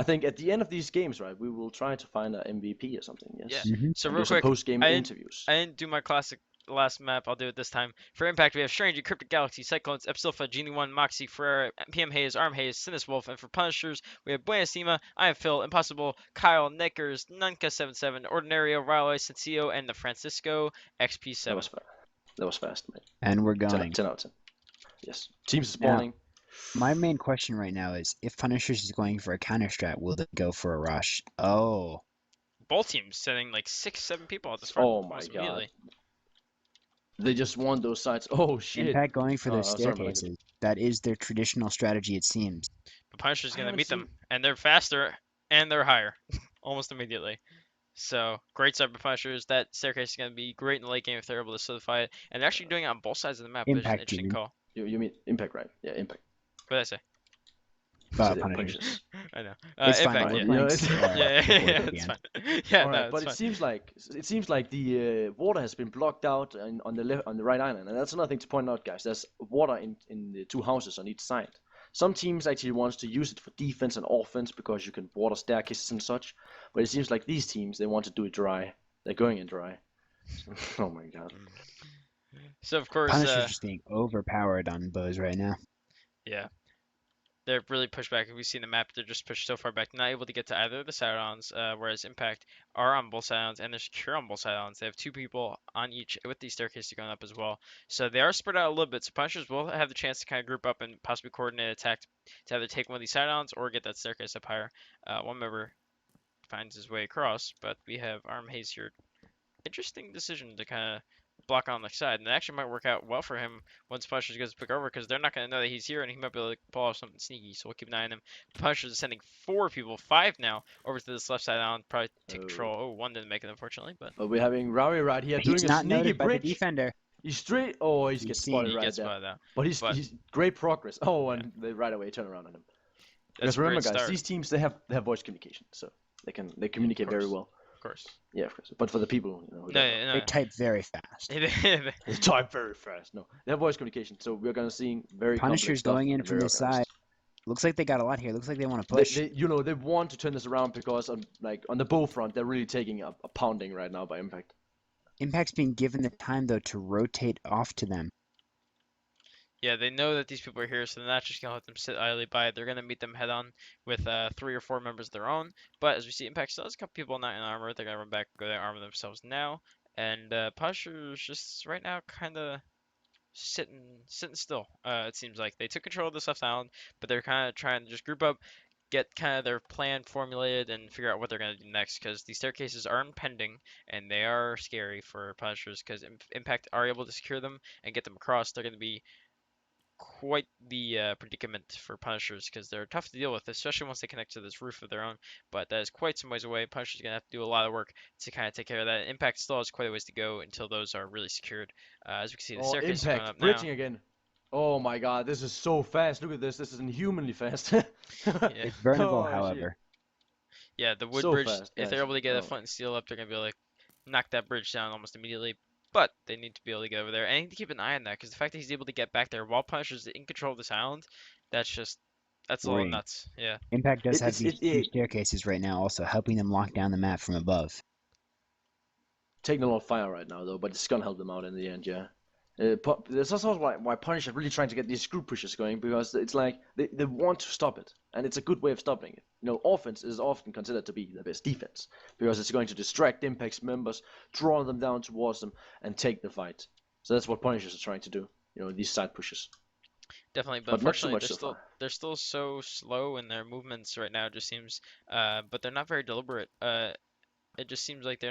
think at the end of these games, right, we will try to find an MVP or something. Yeah. Yes. So And real do some quick, post-game I interviews. didn't do my classic last map. I'll do it this time. For Impact, we have Strange, Cryptic Galaxy, Cyclones, Epsilfa, Genie 1, Moxie, Ferreira, PM Hayes, Arm Hayes, Sinus Wolf, and for Punishers, we have Buenasima, I am Phil, Impossible, Kyle, Neckers, Nunca77, Ordinario, Riley, Sensio, and the Francisco XP7. That was fast. That was fast, mate. And we're going. 10 out of 10. Yes. Teams are Now, spawning. my main question right now is, if Punishers is going for a counter strat, will they go for a rush? Oh. Both teams sending like 6-7 people at the front. Oh my god. They just want those sides. Oh shit. Impact going for their sorry, staircases. That is their traditional strategy, it seems. But Punisher's going to meet them, and they're faster, and they're higher, almost immediately. So, great start by Punishers. That staircase is going to be great in the late game if they're able to solidify it. And they're actually doing it on both sides of the map, which is an Impact, interesting call. You mean Impact, right? Yeah, Impact. What did I say? Punishers. I know. It's Impact, fine. yeah. It's fine. Yeah, Alright, no, but it's it seems like the water has been blocked out on the right island, and that's another thing to point out, guys. There's water in the two houses on each side. Some teams actually wants to use it for defense and offense because you can water staircases and such, but it seems like these teams, they want to do it dry. They're going in dry. Oh my god. So of course, Punishers just being overpowered on bows right now. Yeah. They're really pushed back. If we see the map, they're just pushed so far back, not able to get to either of the side islands, whereas Impact are on both side islands, and they're secure on both side islands. They have 2 people on each, with these staircases going up as well. So they are spread out a little bit, so Punishers will have the chance to kind of group up and possibly coordinate attack to either take one of these side islands or get that staircase up higher. One member finds his way across, but we have Arm Hayes here. Interesting decision to kind of block on the side, and it actually might work out well for him once Punishers goes to pick over, because they're not going to know that he's here, and he might be able to pull off something sneaky, so we'll keep an eye on him. Punishers is sending 4 people, 5 now, over to this left side island, probably take control. Oh, 1 didn't make it, unfortunately, but we're having Rawi right here doing He's a not sneaky noted by the bridge. defender. He's straight. Oh, he's gets spotted he right gets there. spotted out. But he's great progress. Oh, and they right away turn around on him. That's Because a remember, great guys, start. these teams they have voice communication, so they communicate very well. Of course. Yeah, of course. But for the people, who don't know, They type very fast. they type very fast. No, they have voice communication, so we're gonna see very Punishers complex stuff going in and from very this organized. side. Looks like they got a lot here. Looks like they want to push. They want to turn this around because on the bow front, they're really taking a pounding right now by Impact. Impact's being given the time, though, to rotate off to them. Yeah, they know that these people are here, so they're not just going to let them sit idly by. They're going to meet them head on with 3 or 4 members of their own. But as we see, Impact still has a couple people not in armor. They're going to run back, go there, armor themselves now. And Punishers just right now kind of sitting still. It seems like they took control of this left island, but they're kind of trying to just group up, get kind of their plan formulated, and figure out what they're going to do next, because these staircases are impending, and they are scary for Punishers, because Impact are able to secure them and get them across. They're going to be quite the predicament for Punishers, because they're tough to deal with, especially once they connect to this roof of their own. But that is quite some ways away. Punishers are going to have to do a lot of work to kind of take care of that. Impact still has quite a ways to go until those are really secured. As we can see, the staircase is going up bridging now. again. Oh my god, this is so fast. Look at this. This is inhumanly fast. Yeah. It's burnable, Oh, however. Yeah, the wood So bridge, fast, if they're guys. able to get a Oh. flint and steel up, they're going to be able to knock that bridge down almost immediately. But they need to be able to get over there. And I need to keep an eye on that, because the fact that he's able to get back there while Punisher's in control of this island, that's a little Worrying. nuts. Yeah. Impact does have It's- these two staircases right now, also helping them lock down the map from above. Taking a lot of fire right now, though, but it's gonna help them out in the end, yeah. There's also why Punisher really trying to get these screw pushes going, because it's like they want to stop it, and it's a good way of stopping it. Offense is often considered to be the best defense, because it's going to distract Impact's members, draw them down towards them, and take the fight. So that's what Punishers are trying to do, these side pushes. Definitely, but But not so unfortunately, much so far. they're still so slow in their movements right now. It just seems, but they're not very deliberate. It just seems like they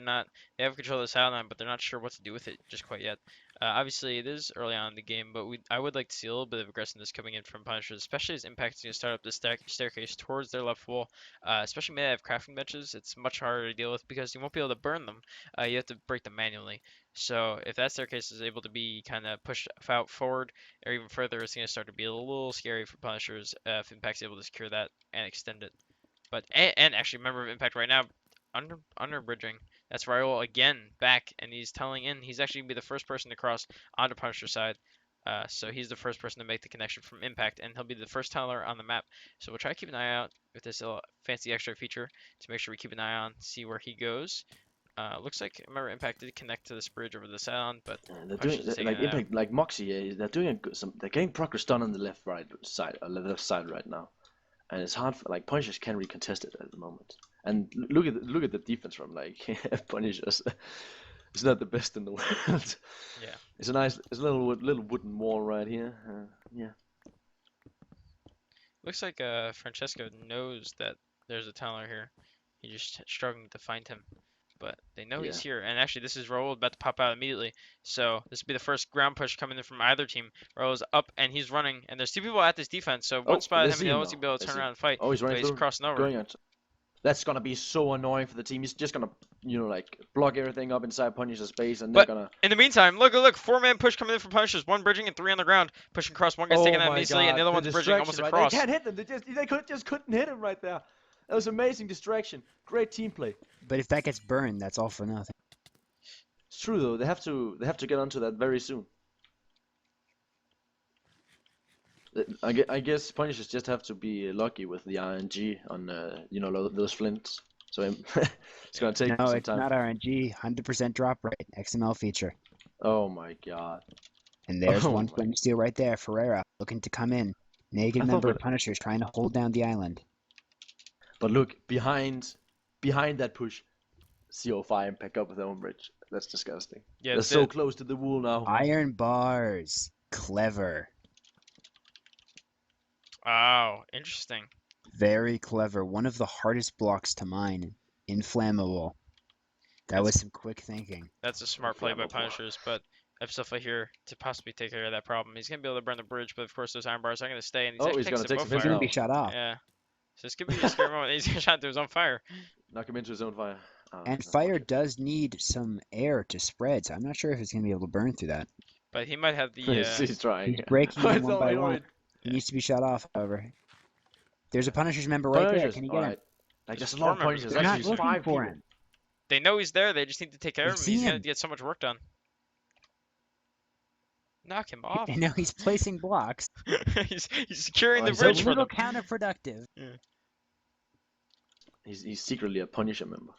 have control of the sideline, but they're not sure what to do with it just quite yet. Obviously, it is early on in the game, but I would like to see a little bit of aggressiveness coming in from Punishers, especially as Impact is going to start up the staircase towards their left wall. Especially when they have crafting benches, it's much harder to deal with because you won't be able to burn them. You have to break them manually. So if that staircase is able to be kind of pushed out forward or even further, it's going to start to be a little scary for Punishers if Impact's able to secure that and extend it. But and actually, member of Impact right now, under bridging. That's Raul again back, and he's telling in. He's actually gonna be the first person to cross onto Punisher's side. So he's the first person to make the connection from impact, and he'll be the first tunneler on the map. So we'll try to keep an eye out with this little fancy extra feature to make sure we keep an eye on, see where he goes. Looks like, remember, impact did connect to this bridge over this island, but They're Punch doing is just taking like it out. Impact, like Moxie. They're doing they're getting progress done on the left side, left side right now, and it's hard for like Punishers can't really contest it at the moment. And look at the defense from like Punishers. It's not the best in the world. Yeah. It's it's a little wooden wall right here. Yeah. Looks like Francesco knows that there's a tunneler here. He's just struggling to find him. But they know he's Yeah. here. And actually, this is Raul about to pop out immediately. So this will be the first ground push coming in from either team. Raul's up and he's running. And there's two people at this defense. So one Oh, spot they him and see he him knows now. he'll be able to They turn see around him. and fight. Oh, he's But running he's through, crossing over. going out. That's gonna be so annoying for the team. He's just gonna, like block everything up inside Punisher's space, and they're But gonna. in the meantime, look, four-man push coming in from Punishers. One bridging and three on the ground. Pushing across. One guy's taking Oh out my immediately, and the God, other the one's bridging almost distraction, right? They across. can't hit them. Just couldn't hit him right there. That was amazing distraction. Great team play. But if that gets burned, that's all for nothing. It's true though. They have to get onto that very soon. I guess Punishers just have to be lucky with the RNG on those flints. So it's gonna take No, some it's time. not RNG. 100% drop rate. XML feature. Oh my God. And there's Oh one my. flame steal right there. Ferreira looking to come in. Naked I thought, member of but Punishers trying to hold down the island. look behind that push. CO5 and pick up with their own bridge. That's disgusting. Yeah, They're so close to the wall now. Iron bars. Clever. Oh, interesting. Very clever. One of the hardest blocks to mine. Inflammable. That was some quick thinking. That's a smart play by Flammable. Punishers, but Epsilfa here to possibly take care of that problem. He's going to be able to burn the bridge, but of course those iron bars are going to stay, and he's Oh, actually he's taking gonna some take bow some He's hits fire. gonna now. be shut off. Yeah. So this could be a scary moment. He's going to shot through his own fire. Knock him into his own fire. Oh, And that's fire unfortunate. does need some air to spread, so I'm not sure if it's gonna be able to burn through that. But he might have the. He's trying. He's breaking I them one thought by he one. already- He needs to be shut off, however. There's a Punisher's member right there. Punishers. Can you get him? Alright. Like There's there's a four lot of members. punishers. They're Actually, not there's looking 5 for people. him. They know he's there. They just need to take care They of him. see He's going him. to get so much work done. Knock him off. And now he's placing blocks. he's securing Oh, the he's It's a bridge for little them. counterproductive. He's secretly a Punisher member.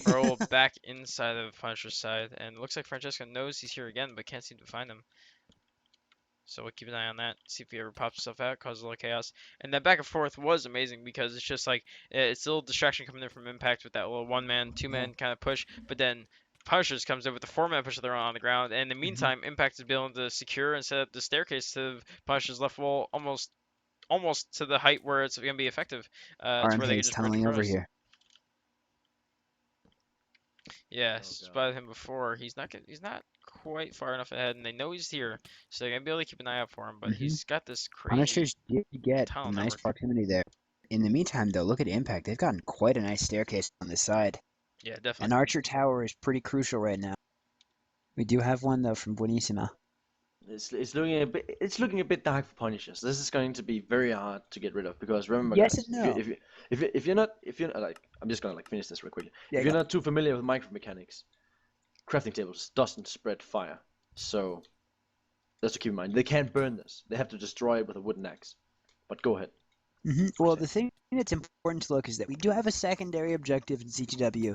Earl back inside of Punisher's side, and it looks like Francesco knows he's here again, but can't seem to find him. So we'll keep an eye on that, see if he ever pops himself out, causes a little chaos. And that back and forth was amazing because it's just like it's a little distraction coming in from Impact with that little one-man, two-man kind of push, but then Punishers comes in with the four-man push of their own on the ground. And in the meantime, Impact is able to secure and set up the staircase to Punisher's left wall almost to the height where it's going to be effective, to where they can RMK's just bridge tunneling over across. here. Yeah, Oh, God. spotted him before. He's not quite far enough ahead, and they know he's here, so they're gonna be able to keep an eye out for him. But he's got this crazy. Punishers did get tunnel a nice network. proximity there. In the meantime, though, look at Impact. They've gotten quite a nice staircase on this side. Yeah, An definitely. Archer Tower is pretty crucial right now. We do have one, though, from Buonissima. It's looking a bit dark for Punishers. This is going to be very hard to get rid of because remember, Yes guys, and no. if you're not like I'm just gonna like finish this real quickly. Yeah, If you're not too familiar with micromechanics, crafting tables doesn't spread fire, so that's to keep in mind. They can't burn this. They have to destroy it with a wooden axe. But go ahead. Well, the thing that's important to look is that we do have a secondary objective in CTW.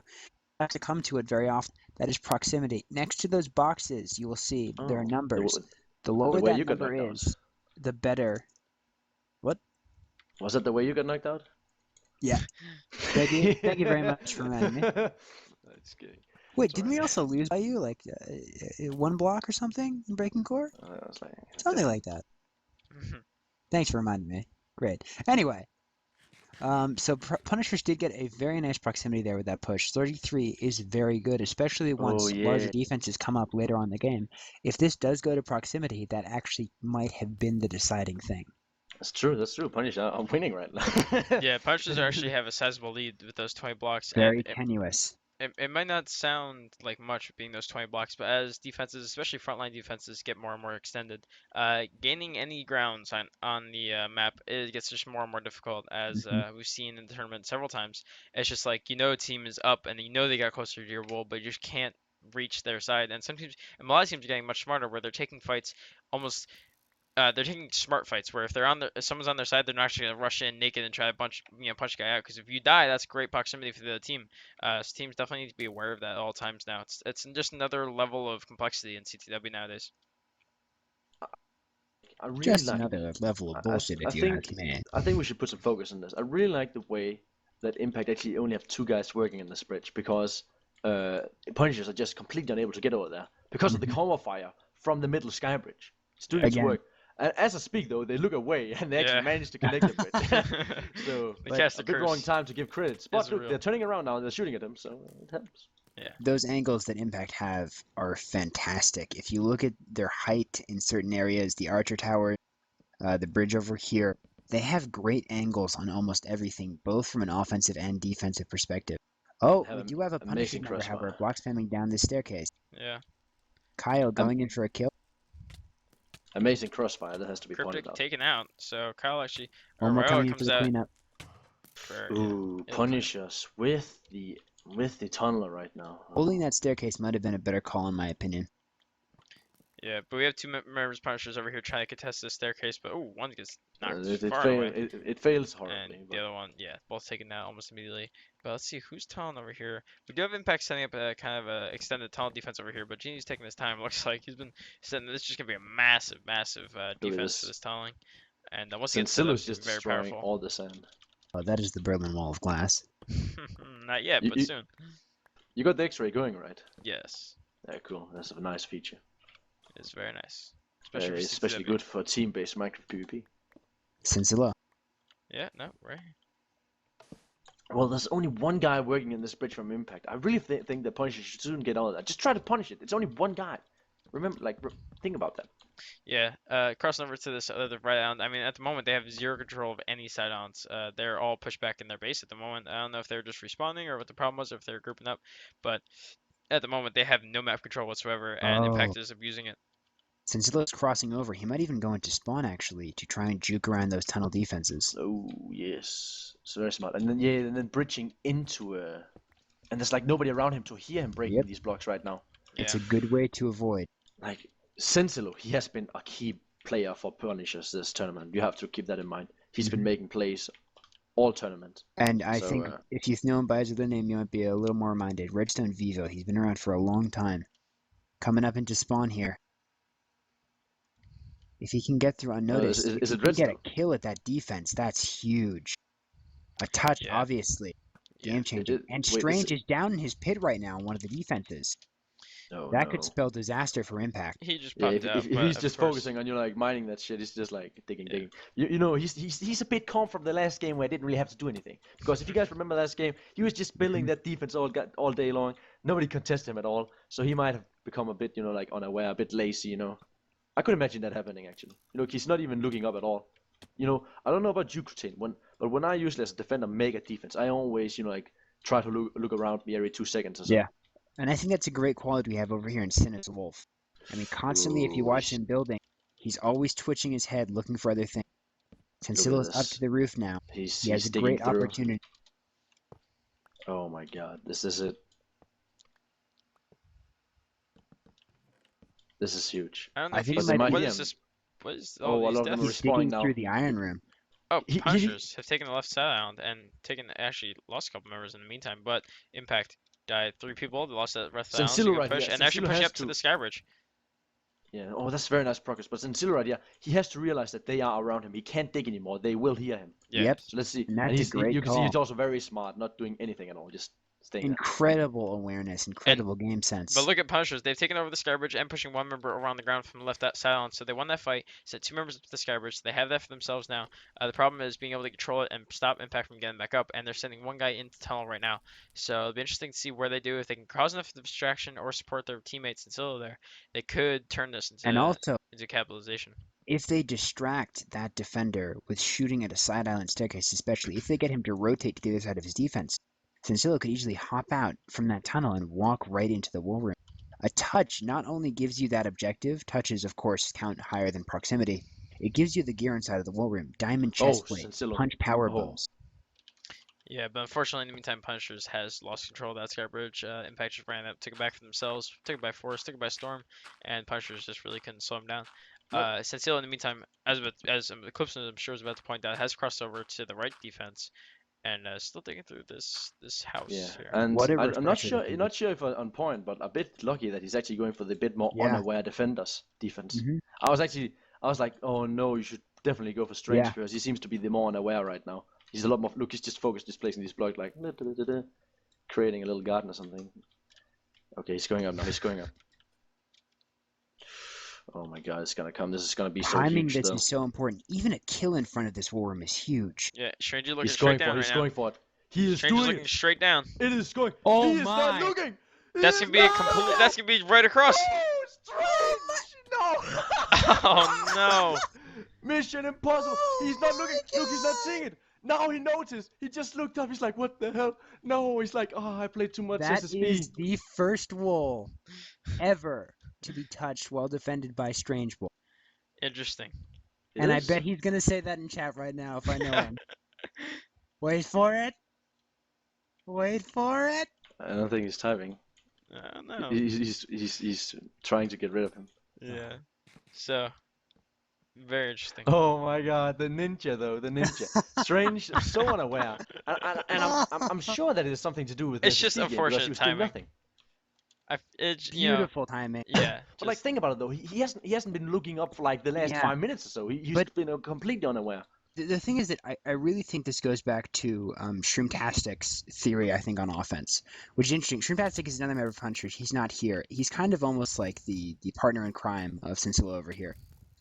Have to come to it very often. That is proximity. Next to those boxes, you will see there are Oh, numbers. The lower way that you got number knocked out. is, the better. What? Was that the way you got knocked out? Yeah. Thank you. Thank you very much for reminding me. That's kidding. Wait, It's didn't we alright. also lose by you, like one block or something in Breaking Core? I was like, Something like that. Thanks for reminding me. Great. Anyway, so Punishers did get a very nice proximity there with that push. 33 is very good, especially once larger yeah. defenses come up later on in the game. If this does go to proximity, that actually might have been the deciding thing. That's true. That's true. Punisher, I'm winning right now. Yeah, Punishers actually have a sizable lead with those 20 blocks, Very and tenuous. it might not sound like much being those 20 blocks, but as defenses, especially frontline defenses, get more and more extended, gaining any grounds on the map, it gets just more and more difficult, as we've seen in the tournament several times. It's just like, a team is up, and they got closer to your wall, but you just can't reach their side. And some teams, and a lot of teams are getting much smarter, where they're taking fights almost. They're taking smart fights where if someone's on their side, they're not actually gonna rush in naked and try to punch a guy out. Because if you die, that's great proximity for the other team. So teams definitely need to be aware of that at all times now. It's just another level of complexity in CTW nowadays. I really Just like. another level of I, bullshit, I if you think ask me. I think we should put some focus on this. I really like the way that Impact actually only have 2 guys working in this bridge because Punishers are just completely unable to get over there because of the Mhm. cover fire from the middle Skybridge. It's doing Yeah. its Again, work. And as I speak, though, they look away and they actually Yeah. manage to connect the bridge. So They but cast a the bit wrong curse. time to give credits. But Is look, real. they're turning around now and they're shooting at him, so it helps. Yeah. those angles that Impact have are fantastic. If you look at their height in certain areas, the Archer Tower, the bridge over here, they have great angles on almost everything, both from an offensive and defensive perspective. Oh, Have we an do have a Punisher amazing member, crossfire. however, block spamming down this staircase. Yeah. Kyle Um, going in for a kill. Amazing crossfire, that has to be pointed Cryptic out. taken out. So Kyle actually, or One more Raiola coming in for comes the out cleanup. for Ooh, it'll clean it. Punishers with the tunneler right now. Holding that staircase might have been a better call, in my opinion. Yeah, but we have two members Punishers over here trying to contest this staircase, but oh, one gets knocked It, far and away. it fails And horribly, the but other one, yeah, both taken out almost immediately. But let's see who's tunneling over here. We do have Impact setting up a kind of a extended tunnel defense over here, but Genie's taking his time. Looks like he's been setting. This is just gonna be a massive, massive look at defense for this. this tunneling. And once it gets set up, Sincilo's it's gonna just be very destroying powerful. all the sand. That is the Berlin Wall of Glass. Not yet, You, but you, soon. you got the X-ray going, right? Yes, Yeah, cool. That's a nice feature. it's very nice, especially for Especially CTW. good for team-based micro PvP. Sincilla. Yeah, no, right. Well, there's only one guy working in this bridge from Impact. I really think the Punisher should soon get out of that. Just try to punish it. It's only one guy. Remember, think about that. Yeah, crossing over to this other right island. I mean, at the moment they have zero control of any side islands. They're all pushed back in their base at the moment. I don't know if they're just respawning or what the problem was, or if they're grouping up. But at the moment they have no map control whatsoever, and Oh, Impact is abusing it. Sincilla's crossing over. He might even go into spawn, actually, to try and juke around those tunnel defenses. Oh yes, it's very smart. And then bridging into and there's like nobody around him to hear him breaking Yep. these blocks right now. It's Yeah, a good way to avoid. Like Sensilo, he has been a key player for Punishers this tournament. You have to keep that in mind. He's been making plays all tournament. And I So, think if you know him by his other name, you might be a little more reminded. Redstone Vivo. He's been around for a long time. Coming up into spawn here. If he can get through unnoticed, if is he it can get a Redstone? kill at that defense, that's huge. A touch, yeah, obviously. yeah. Game changing. And Wait, Strange is down in his pit right now on one of the defenses. No, That could no. spell disaster for Impact. He just Yeah, popped out, if but he's of just course, focusing on mining that shit, he's just like digging, Yeah. digging. You know, he's a bit calm from the last game where I didn't really have to do anything. Because if you guys remember last game, he was just building that defense all day long. Nobody contested him at all, so he might have become a bit, like unaware, a bit lazy. I could imagine that happening actually. He's not even looking up at all. I don't know about you, Crutine, but when I usually as a defender make a defense, I always, like try to look around me every 2 seconds or so. Yeah. And I think that's a great quality we have over here in Sinus Wolf. I mean, constantly, if you Ooh, watch him building, he's always twitching his head, looking for other things. look at Sincilla's up this. to the roof now. He's He has a digging great through. opportunity. Oh my god, this is it. This is huge. I don't know I if think he's. it might What be is him. this? What is Oh, all a these lot of them are deaths? He's respawning digging now. through the iron room. Oh, He- Punishers have taken the left side island and actually lost a couple members in the meantime, but Impact died 3 people. They lost that left side island, so Sincilo you can right push, here. and they're actually Sincilo pushing has up to to. the Skybridge. Yeah. Oh, that's very nice progress. But Sincilo right here, he has to realize that they are around him. He can't dig anymore. They will hear him. Yeah. Yep. So let's see. And that's a great you can see call. he's also very smart, not doing anything at all, just staying there. Incredible awareness, incredible game sense. But look at Punishers. They've taken over the Skybridge and pushing 1 member around the ground from the left side island. So they won that fight, sent 2 members up to the Skybridge. So they have that for themselves now. The problem is being able to control it and stop Impact from getting back up. And they're sending 1 guy into the tunnel right now. So it'll be interesting to see where they do. If they can cause enough of the distraction or support their teammates in Silo there, they could turn this And also, into capitalization. if they distract that defender with shooting at a side island staircase, especially if they get him to rotate to the other side of his defense, Sincilla could easily hop out from that tunnel and walk right into the wall room. A touch not only gives you that objective, touches of course count higher than proximity, it gives you the gear inside of the wall room, diamond Oh, chestplate, Sincilo. punch power Oh. bows. Yeah, but unfortunately, in the meantime, Punishers has lost control of that Skybridge. Impact just ran up, took it back for themselves, took it by force, took it by storm, and Punishers just really couldn't slow him down. Nope. Senseo, in the meantime, as Eclipse I'm sure is about to point out, has crossed over to the right defense and still digging through this house Yeah, here. and What a I'm not refresher sure, that can be. not sure if on point, but a bit lucky that he's actually going for the bit more Yeah. unaware defenders defense. Hmm. I was like, oh no, you should definitely go for Strange Yeah. because he seems to be the more unaware right now. He's a lot more. Look, he's just focused, displacing these blocks, like creating a little garden or something. Okay, he's going up now. He's going up. Oh my god, it's gonna come. This is gonna be so Timing huge, this though. is so important. Even a kill in front of this war room is huge. Yeah, Stranger looking He's straight going down for it. right He's now. going for it. He is Stranger's doing looking it. straight down. It is going. Oh He is not my. looking. He That's is gonna be a not complete. looking! That's gonna be right across. Oh, Strange! No! Oh no! Mission impossible. He's not looking. my Look, he's not seeing it. Now he noticed. He just looked up. He's like, what the hell? No, he's like, oh, I played too much That SSB. is the first wall ever to be touched while defended by Strange Bull. Interesting. And I bet he's gonna say that in chat right now if I know him. Wait for it. Wait for it. I don't think he's typing. I don't know. He's trying to get rid of him. Yeah. So, very interesting. Oh my god, the ninja though, the ninja. Strange, so unaware. And I'm sure that it has something to do with It's the just SSC game, because unfortunate he was doing timing. nothing. It's Beautiful timing. yeah. But like, just- think about it though. He hasn't been looking up for like the last Yeah. 5 minutes or so. He's But- been completely unaware. The thing is that I really think this goes back to Shroomtastic's theory, I think, on offense, which is interesting. Shroomtastic is another member of Punchers. He's not here. He's kind of almost like the partner in crime of Cincillo over here.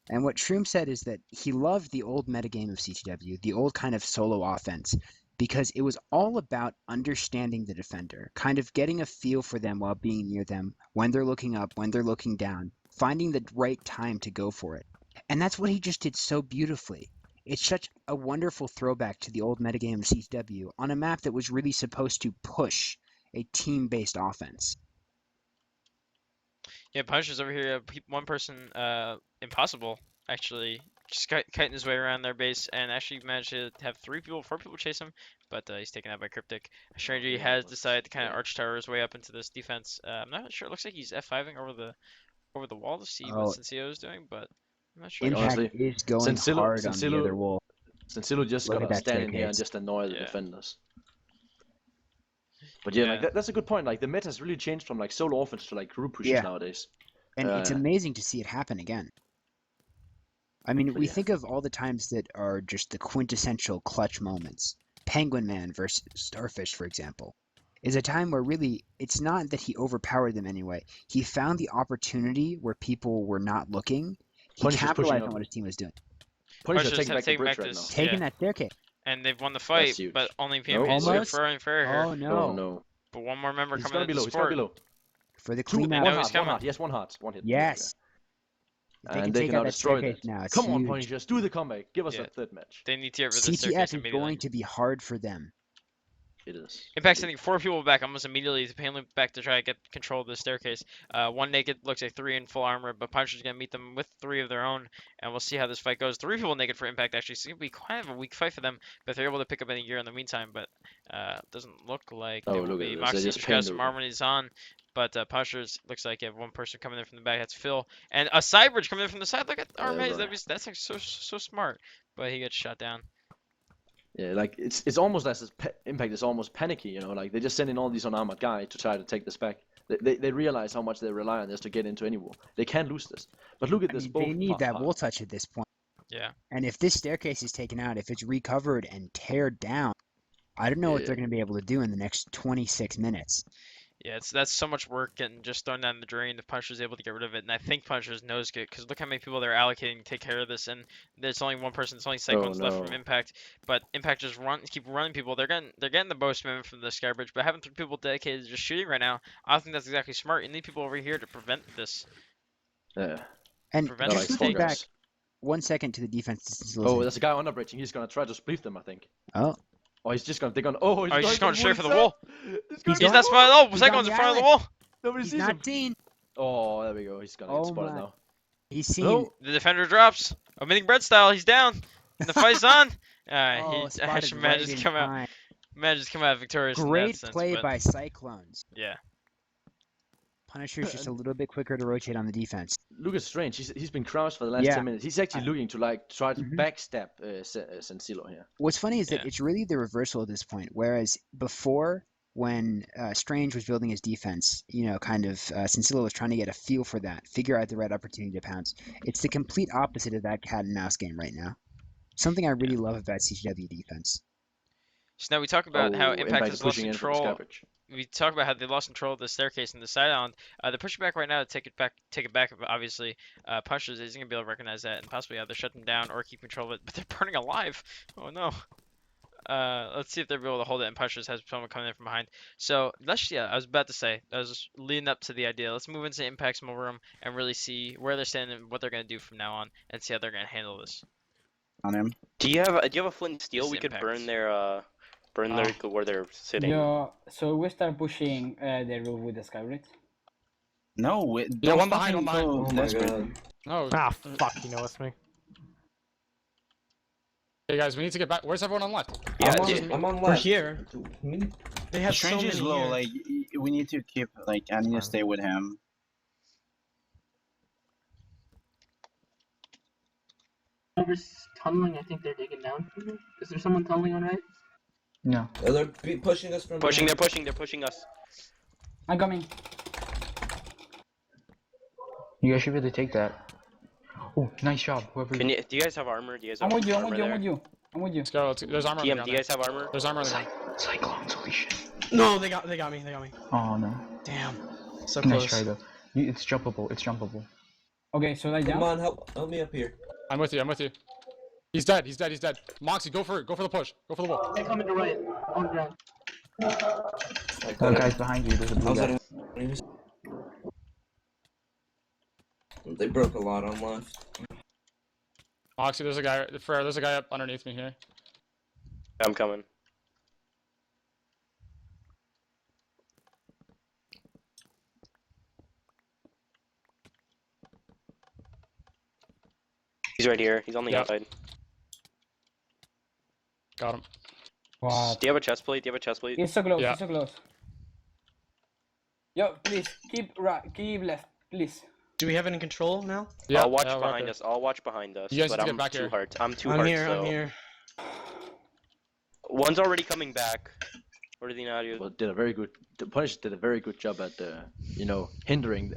And what Shroom said is that he loved the old metagame of CTW, the old kind of solo offense, because it was all about understanding the defender, kind of getting a feel for them while being near them, when they're looking up, when they're looking down, finding the right time to go for it. And that's what he just did so beautifully. It's such a wonderful throwback to the old metagame of CTW on a map that was really supposed to push a team-based offense. Yeah, Punisher's over here. One person, impossible, actually, just kiting his way around their base and actually managed to have 4 people chase him, but he's taken out by Cryptic. Stranger Yeah, has but decided to kind of still. arch tower his way up into this defense. I'm not sure. It looks like he's F5ing over the wall to see Oh. what Senseo is doing, but I'm not sure. Like, Impact honestly, is going hard on the Cincillo- other wall. Cincillo just Look at gotta that stand in here and staircase. just annoy the Yeah. defenders. But yeah, Yeah. like that's a good point. Like the meta has really changed from like solo offense to like group pushes Yeah. nowadays. And it's Uh, amazing to see it happen again. I mean, But we yeah. think of all the times that are just the quintessential clutch moments. Penguin Man versus Starfish, for example, is a time where really it's not that he overpowered them anyway. He found the opportunity where people were not looking. He Punisher's pushing capitalized up. on what his team was doing. Punisher Punishers taking have back the taken bridge back right this- now. Taking Yeah. that staircase. And they've won the fight, huge. but only Nope. PMP is Almost. for here. Oh no. Oh no. But one more member He's coming gonna in be to low. He's gonna be support. low. For the Two, clean They out. know one he's heart, one coming. heart. Yes, one heart. One hit. Yes. If they And can they take can now out that destroy staircase that. now, it's Come on, huge. Punishers, do the comeback. Give us Yeah. a third match. They need to get rid of this CTF staircase is immediately. going to be hard for them. It is. Impact sending 4 people back almost immediately to Painley back to try to get control of the staircase. One naked looks like 3 in full armor, but Punisher's going to meet them with 3 of their own, and we'll see how this fight goes. 3 people naked for Impact, actually, so it's going to be kind of a weak fight for them, but they're able to pick up any gear in the meantime, but doesn't look like Oh, they will look at be. this. They Moxie just just pinned got some the- armor when he's on, but Punisher's looks like you have one person coming in from the back, that's Phil, and a Skybridge coming in from the side. Look at our maze, right. that's like so smart, but he gets shot down. Yeah, like it's almost as Impact is almost panicky, you know, like they just send in all these unarmored guys to try to take this back. They realize how much they rely on this to get into any war. They can't lose this. But look at I this. mean, both they need part- that part. wall touch at this point. Yeah. And if this staircase is taken out, if it's recovered and teared down, I don't know what Yeah. they're going to be able to do in the next 26 minutes. Yeah, that's so much work getting just thrown down the drain if Punisher's able to get rid of it, and I think Punisher's knows good because look how many people they're allocating to take care of this, and there's only one person, there's only Cyclones left from no. Impact, but Impact just keep running people. They're getting the most movement from the Skybridge, but having 3 people dedicated to just shooting right now, I don't think that's exactly smart. You need people over here to prevent this. Yeah. And Prevent They're just like the looking fall back guys. 1 second to the defense. Oh, there's a guy under bridging. He's gonna try to split them, I think. Oh, Oh, he's just gonna. They're gonna. Oh, Oh, he's just going straight for the himself. wall. He's He's not spotted. Oh, He's Cyclone's on in the front of the island. wall. Nobody he's sees not him. seen. Oh, there we go. He's gonna Oh get spotted my. now. He's seen. No. The defender drops. Omitting bread style, he's down. And the fight's on. Oh, He spotted actually right manages in to come out. time. Man just come out victorious in that Great sense, play but by Cyclones. yeah. Punisher's just a little bit quicker to rotate on the defense. Lucas Strange, he's been crouched for the last Yeah. 10 minutes. He's actually looking to like try to Mhm. backstab Sensilo here. What's funny is that Yeah. it's really the reversal at this point. Whereas before, when Strange was building his defense, kind of Sincilla was trying to get a feel for that, figure out the right opportunity to pounce. It's the complete opposite of that cat and mouse game right now. Something I really love about CCW defense. So now we talk about how Impact has lost pushing in for the control. Skybridge. We talk about how they lost control of the staircase and the side island. They're pushing back right now to take it back. Obviously, Punchers isn't gonna be able to recognize that, and possibly either shut them down or keep control of it. But they're burning alive. Oh no. Let's see if they're able to hold it. And Punchers has someone coming in from behind. So I was about to say, I was leading up to the idea. Let's move into Impact's small room and really see where they're standing and what they're gonna do from now on, and see how they're gonna handle this. On him. Do you have a flint and steel? This We could Impact. burn their where they're sitting. Yeah, so we start pushing the roof with the Skybridge. No, Yeah, one behind, one behind. Oh my god. No. Ah, fuck, you know it's me. Hey guys, we need to get back. Where's everyone on left? Yeah, I'm on We're left. here. They have so Strange many is low. here. Like we need to keep. Like I need to stay with him. Whoever's tunneling, I think they're digging down. Is there someone tunneling on right? No. They're pushing us from pushing. behind. They're pushing us. I'm coming. You guys should really take that. Oh, nice job, whoever. Do you guys have armor? Do you guys I'm have with you, I'm armor with you, I'm there? with you. I'm with you. Let's go. There's armor on the TM, ground. do you guys have armor? There's armor on the ground. Cyclones, holy shit. No, they got me. Oh no. Damn. So Nice close. try though. It's jumpable, it's jumpable. Okay, so lie Come down. on, help me up here. I'm with you. He's dead. Moxie, go for it. Go for the push. Go for the wall. They're coming to right, on the ground. Oh, guys behind you, there's a blue guy. They broke a lot on left. Moxie, there's a guy. There's a guy up underneath me here. I'm coming. He's right here. He's on the Yep. outside. Got him. What? Do you have a chest plate? He's so close, Yeah. he's so close. Yo, please, keep right, keep left, please. Do we have it in control now? Yeah, I'll watch yeah, we're up behind there. us. I'll watch behind us. You guys but need to get I'm back too here. hard. I'm too I'm hard. here, so. I'm here. One's already coming back. What are the audio? Well, the Punisher did a very good job at, hindering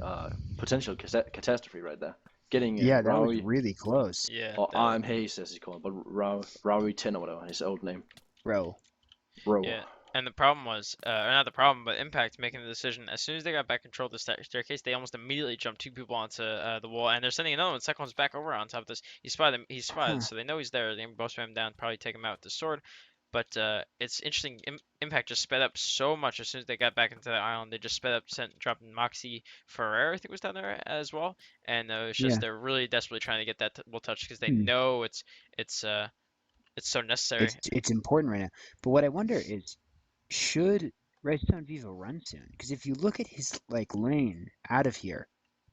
potential catastrophe right there. Getting Yeah, that was Rowie, really close. Yeah. or I'm Hayes as he called, but Rowie 10 or whatever, his old name. Bro. Bro. Yeah. And the problem was, or not the problem, but Impact making the decision. As soon as they got back control of the staircase, they almost immediately jumped two people onto the wall, and they're sending another one. Cyclone's back over on top of this. He spotted him. He's spotted, so they know he's there. They can both spam him down, probably take him out with the sword. But it's interesting. Impact just sped up so much as soon as they got back into that island. They just sped up, dropping Moxie Ferrer, I think was down there as well. And it was just they're really desperately trying to get that will touch because they know it's so necessary. It's important right now. But what I wonder is, should Redstone Vivo run soon? Because if you look at his lane out of here,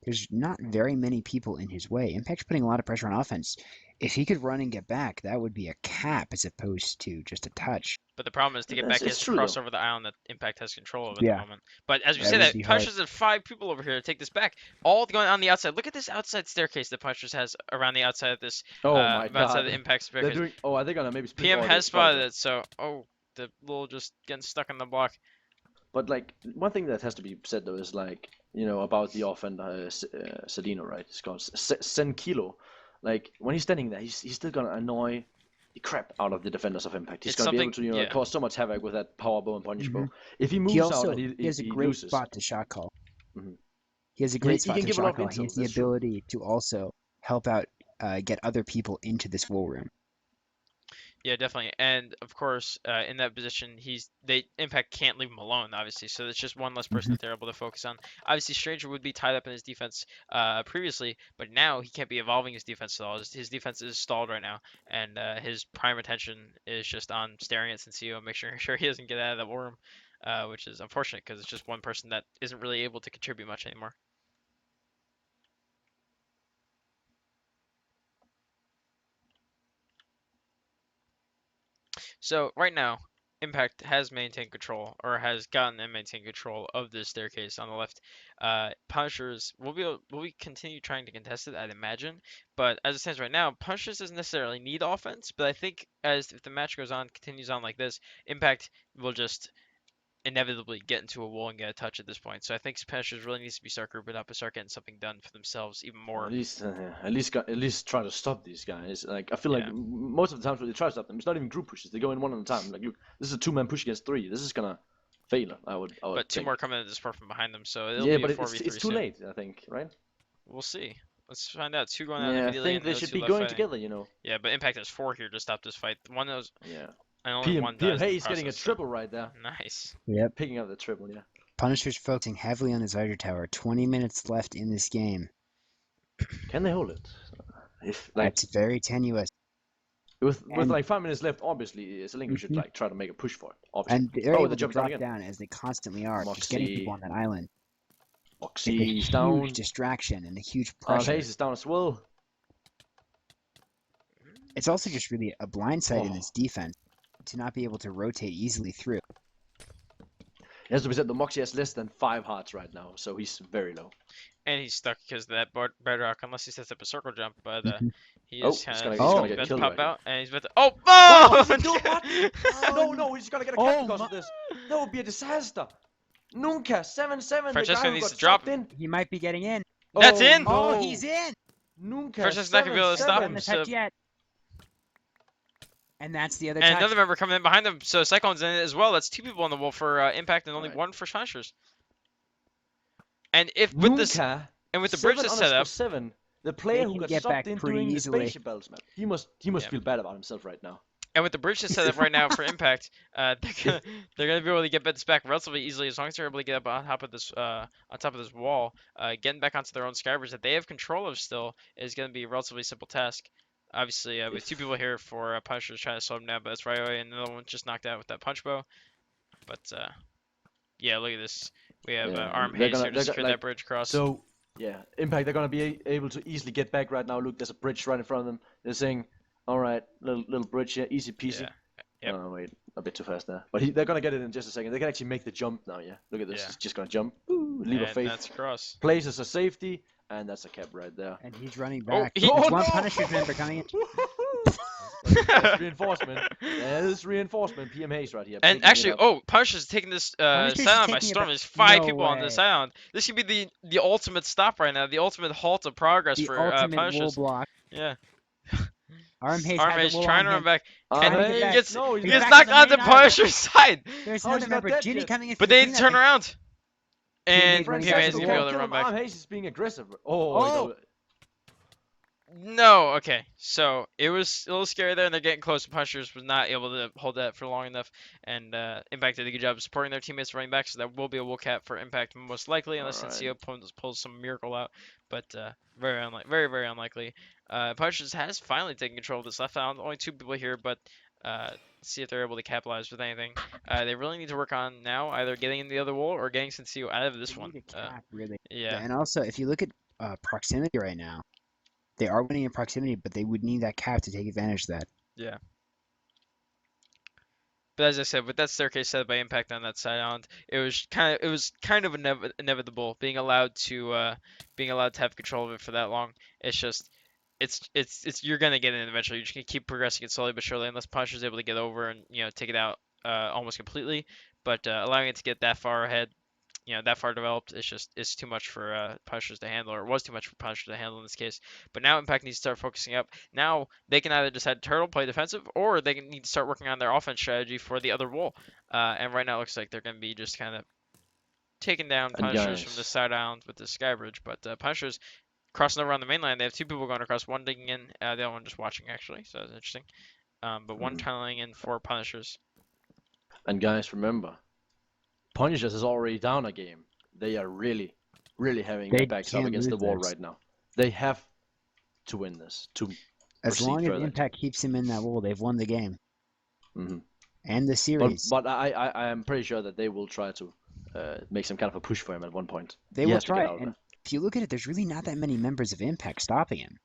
there's not very many people in his way. Impact's putting a lot of pressure on offense. If he could run and get back, that would be a cap as opposed to just a touch. But the problem is to get back It's is to true, cross though. over the island that Impact has control of at Yeah. the moment. But as we That say would that, be hard. Punchers have 5 people over here to take this back, all going on the outside. Look at this outside staircase that Punchers has around the outside of this. Oh my god. Outside the Impact They're staircase. doing. Oh, are they gonna maybe split? PM all has the spotted spotted it, so the little just getting stuck in the block. But one thing that has to be said though is about the offender Sedino, right? It's called Senkilo. When he's standing there, he's still gonna annoy the crap out of the defenders of Impact. He's It's gonna be able something- to yeah. cause so much havoc with that power bow and punish bow. If he moves He also out and he has a he great loses, spot to shot call. Mhm. He has a great he spot can to give a lot shot of call. He intel, has the that's true. ability to also help out, get other people into this wool room. Yeah, definitely. And of course, in that position, Impact can't leave him alone, obviously. So it's just one less person that they're able to focus on. Obviously, Stranger would be tied up in his defense previously, but now he can't be evolving his defense at all. His defense is stalled right now, and his prime attention is just on staring at Senseo and making sure he doesn't get out of the war room, which is unfortunate because it's just one person that isn't really able to contribute much anymore. So right now, Impact has maintained control, or has gotten and maintained control of this staircase on the left. Punishers will we continue trying to contest it, I'd imagine. But as it stands right now, Punishers doesn't necessarily need offense. But I think if the match continues on like this, Impact will just inevitably get into a wall and get a touch at this point. So I think Punishers really needs to start grouping up and start getting something done for themselves even more. At least try to stop these guys. Like I feel like most of the times when they try to stop them, it's not even group pushes. They go in one at a time. Like look, this is a 2-man push against 3. This is gonna fail. I would. But 2 think. more coming at this part from behind them, so it'll Yeah, be but a 4v3 it's too soon. late. I think, right? We'll see. Let's find out. 2 going out Yeah, I immediately. think and they those should 2 be left going fighting. together. You know. Yeah, but Impact has 4 here to stop this fight. One of those. Yeah. And only one dies in the Hayes getting a process, so- triple right there. Nice. Yep. Picking up the triple. Yeah. Punishers focusing heavily on the Zyder Tower. 20 minutes left in this game. Can they hold it? If like That's very tenuous. with and- like 5 minutes left, obviously, Zelenko should Mhm. like try to make a push for it. Obviously. And they're Oh, able they to jumped down drop again. down as they constantly are, just getting Moxie. people on that island. It's a Moxie's huge down. distraction and a huge Arm pressure. Hayes is down as well. It's also just really a blindside in Oh. this defense to not be able to rotate easily through. It has to be said, the Moxie has less than 5 hearts right now, so he's very low. And he's stuck because of that bedrock, unless he sets up a circle jump. But Mhm. he Oh, is he's kind gonna- of he's gonna get about to killed pop right here. out, and he's about to. Oh! Oh, Oh! he killed what? Oh, No, he's gonna get a cap Oh, because of this. That would be a disaster. Nunca 7-7. Francesco the guy who needs got to drop. sucked in. He might be getting in. That's in! Oh, no. he's in! Nunca Francesco's not gonna be able to stop 7-7. him. The So, touch yet. And that's the other and touch. another member coming in behind them. So Cyclone's in it as well. That's 2 people on the wall for Impact, and only Right. 1 for Punishers. And if with this Nunca, and with the bridge that's set up, 7, the player They who can got get sucked back in pretty doing easily. the spaceship battles, man, he must Yeah. feel bad about himself right now. and with the bridge that's set up right now for Impact, they're gonna be able to get this back relatively easily as long as they're able to get up on top of this wall. Getting back onto their own Skybridge that they have control of still is gonna be a relatively simple task. Obviously, with 2 people here for Punishers trying to slow them down, but it's right away, and another one just knocked out with that punch bow. But yeah, look at this. We have Yeah, Arm they're Hayes gonna- here to they're secure like- that bridge across. So yeah, Impact, they're gonna be able to easily get back right now. Look, there's a bridge right in front of them. They're saying, "All right, little bridge here, easy peasy." Yeah. Yep. Oh wait, a bit too fast there. But they're gonna get it in just a second. They can actually make the jump now. Yeah, look at this. Yeah. He's just gonna jump. Ooh, leap of And faith. that's across. Places a safety, and that's a cap right there. And he's running Oh, back. he- There's Oh, one no! Punishers member coming in. That's reinforcement. That is reinforcement. PM Hayes right here. And picking it actually, up. Punishers taking this Punishers is island by taking it storm. back. There's 5 No people on way. this island. This could be the ultimate stop right now. The ultimate halt of progress The for ultimate wall Punishers. block. Yeah. Arm Hayes Arm had the Hayes wall trying on to run him. back. Trying to And get he back. gets No, He's he gets back knocked on the onto main island. Punisher's side. There's How is another he not member. dead Ginny yet? coming in. But for they the didn't turn cleanup. around. And running PM back Hayes to is the gonna be wall. able to run back. Arm Hayes is being aggressive. Oh. No. No, okay. So it was a little scary there, and they're getting close. Punishers was not able to hold that for long enough, and Impact did a good job of supporting their teammates running back. So that will be a wool cap for Impact most likely, unless Alright. NCO pulls some miracle out. But very very unlikely. Punishers has finally taken control of this left island. Only 2 people here, but see if they're able to capitalize with anything. They really need to work on now either getting in the other wall or getting NCO out of this They one. need a cap, really. Yeah. And also, if you look at proximity right now, they are winning in proximity, but they would need that cap to take advantage of that. Yeah. But as I said, with that staircase set up by Impact on that side island, it was kind of inevitable being allowed to have control of it for that long. It's just it's you're gonna get in eventually. You're just gonna keep progressing it slowly but surely, unless Punisher's able to get over and take it out almost completely. But allowing it to get that far ahead, that far developed, it's too much for Punishers to handle, or it was too much for Punishers to handle in this case. But now Impact needs to start focusing up. Now they can either decide to turtle, play defensive, or they need to start working on their offense strategy for the other wall. And right now it looks like they're going to be just kind of taking down And Punishers guys- from the side island with the Skybridge. But Punishers crossing over on the mainland, they have 2 people going across, one digging in, the other one just watching actually, so that's interesting. But one tunneling in for Punishers. And guys, remember, Punishers is already down a game. They are really having They their backs up can't against the lose wall this. right now. They have to win this to As proceed long as further. Impact keeps him in that wall, they've won the game Mhm. and the series. But I am pretty sure that they will try to make some kind of a push for him at one point. They He will has to get try. out of And if you look at it, there's really not that many members of Impact stopping him.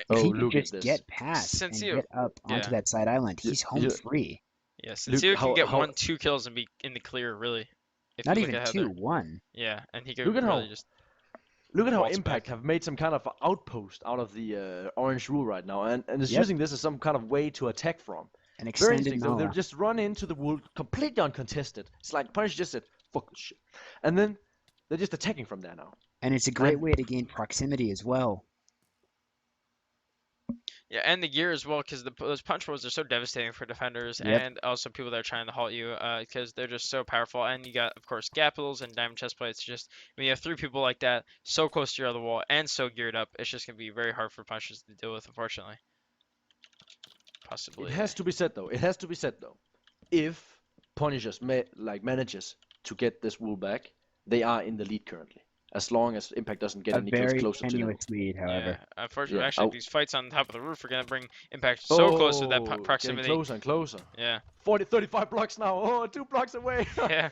Oh, If he could look at just this. get past and Since you- get up onto yeah. that side island, You- he's home you- free. Yeah, Look Senseo can get how 1-2 kills and be in the clear, really. If Not you look even at how 2, they're 1. yeah, and he look could at really how just look at how waltz Impact back. have made some kind of outpost out of the orange rule right now, and is Yep. using this as some kind of way to attack from. An Very extended interesting. So they'll Nala. just run into the wool completely uncontested. It's like Punish just said, "Fuck this shit," and then they're just attacking from there now. And it's a great And way to gain proximity as well. Yeah, and the gear as well, because those punch rolls are so devastating for defenders Yep. and also people that are trying to halt you, because they're just so powerful. And you got, of course, Gapitals and Diamond Chestplates. Just when you have 3 people like that, so close to your other wall and so geared up, it's just gonna be very hard for punchers to deal with, unfortunately. Possibly. it has to be said though. It has to be said though. If Punishers manages to get this wool back, they are in the lead currently. As long as Impact doesn't get A any kills very closer to them. tenuous lead, however. Yeah, unfortunately, Yeah, actually, I'll- these fights on top of the roof are gonna bring Impact so close to that Getting proximity. closer and closer. Yeah, 35 blocks now. Oh, 2 blocks away. yeah.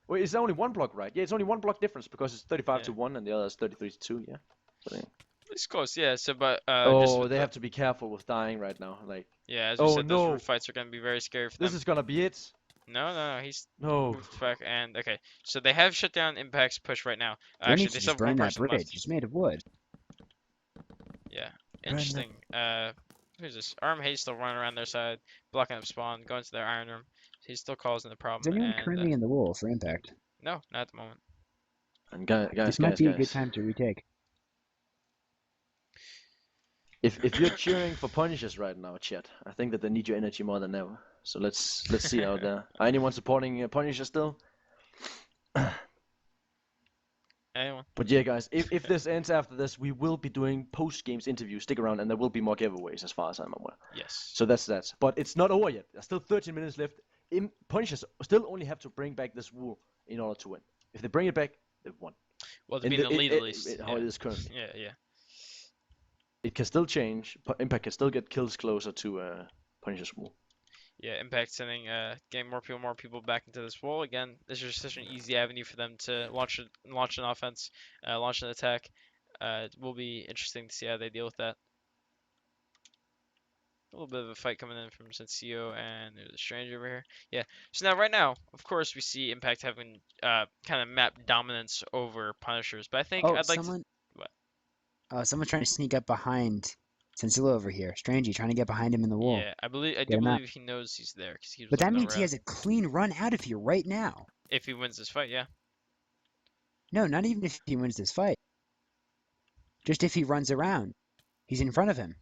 Wait, it's only 1 block, right? Yeah, it's only 1 block difference because it's 35 Yeah. to 1 and the other is 33 to 2. Yeah. But, yeah. It's close, yeah. So, but just Oh, with they the- have to be careful with dying right now. Like, yeah, as we oh, said, those no. roof fights are gonna be very scary for this them. is gonna be it. No, he's No. moved back and okay. So they have shut down Impact's push right now. They Actually, need they to still just have one burn that person bridge. left. It's made of wood. Yeah, that- interesting. Who's this? Arm Hayes still running around their side, blocking up spawn, going to their iron room. He still causing the Is problem. anyone And currently in the wool for Impact? no, not at the moment. And guys, This might be a good time to retake. If you're cheering for Punishers right now, chat, I think that they need your energy more than ever. So let's see out there. Anyone supporting Punishers still? Anyone? But yeah, guys, if this ends after this, we will be doing post-games interviews. Stick around, and there will be more giveaways as far as I'm aware. Yes. So that's that. But it's not over yet. There's still 13 minutes left. Punishers still only have to bring back this wool in order to win. If they bring it back, they've won. Well, to be in the lead at least. How it is currently. Yeah. It can still change. Impact can still get kills closer to Punishers wool. Yeah, Impact sending getting more people back into this wall again. This is such an easy avenue for them to launch an offense, launch an attack. It will be interesting to see how they deal with that. A little bit of a fight coming in from Senseo and there's a stranger over here. Yeah. So now right now, of course, we see Impact having kind of map dominance over Punishers, but I think Oh, I'd like someone. What? Someone's trying to sneak up behind Sensilla over here. Strangey trying to get behind him in the wall. Yeah, I do him out. believe he knows he's there because he was But that looking means he around. has a clean run out of here right now. If he wins this fight, yeah. No, not even if he wins this fight. Just if he runs around. He's in front of him.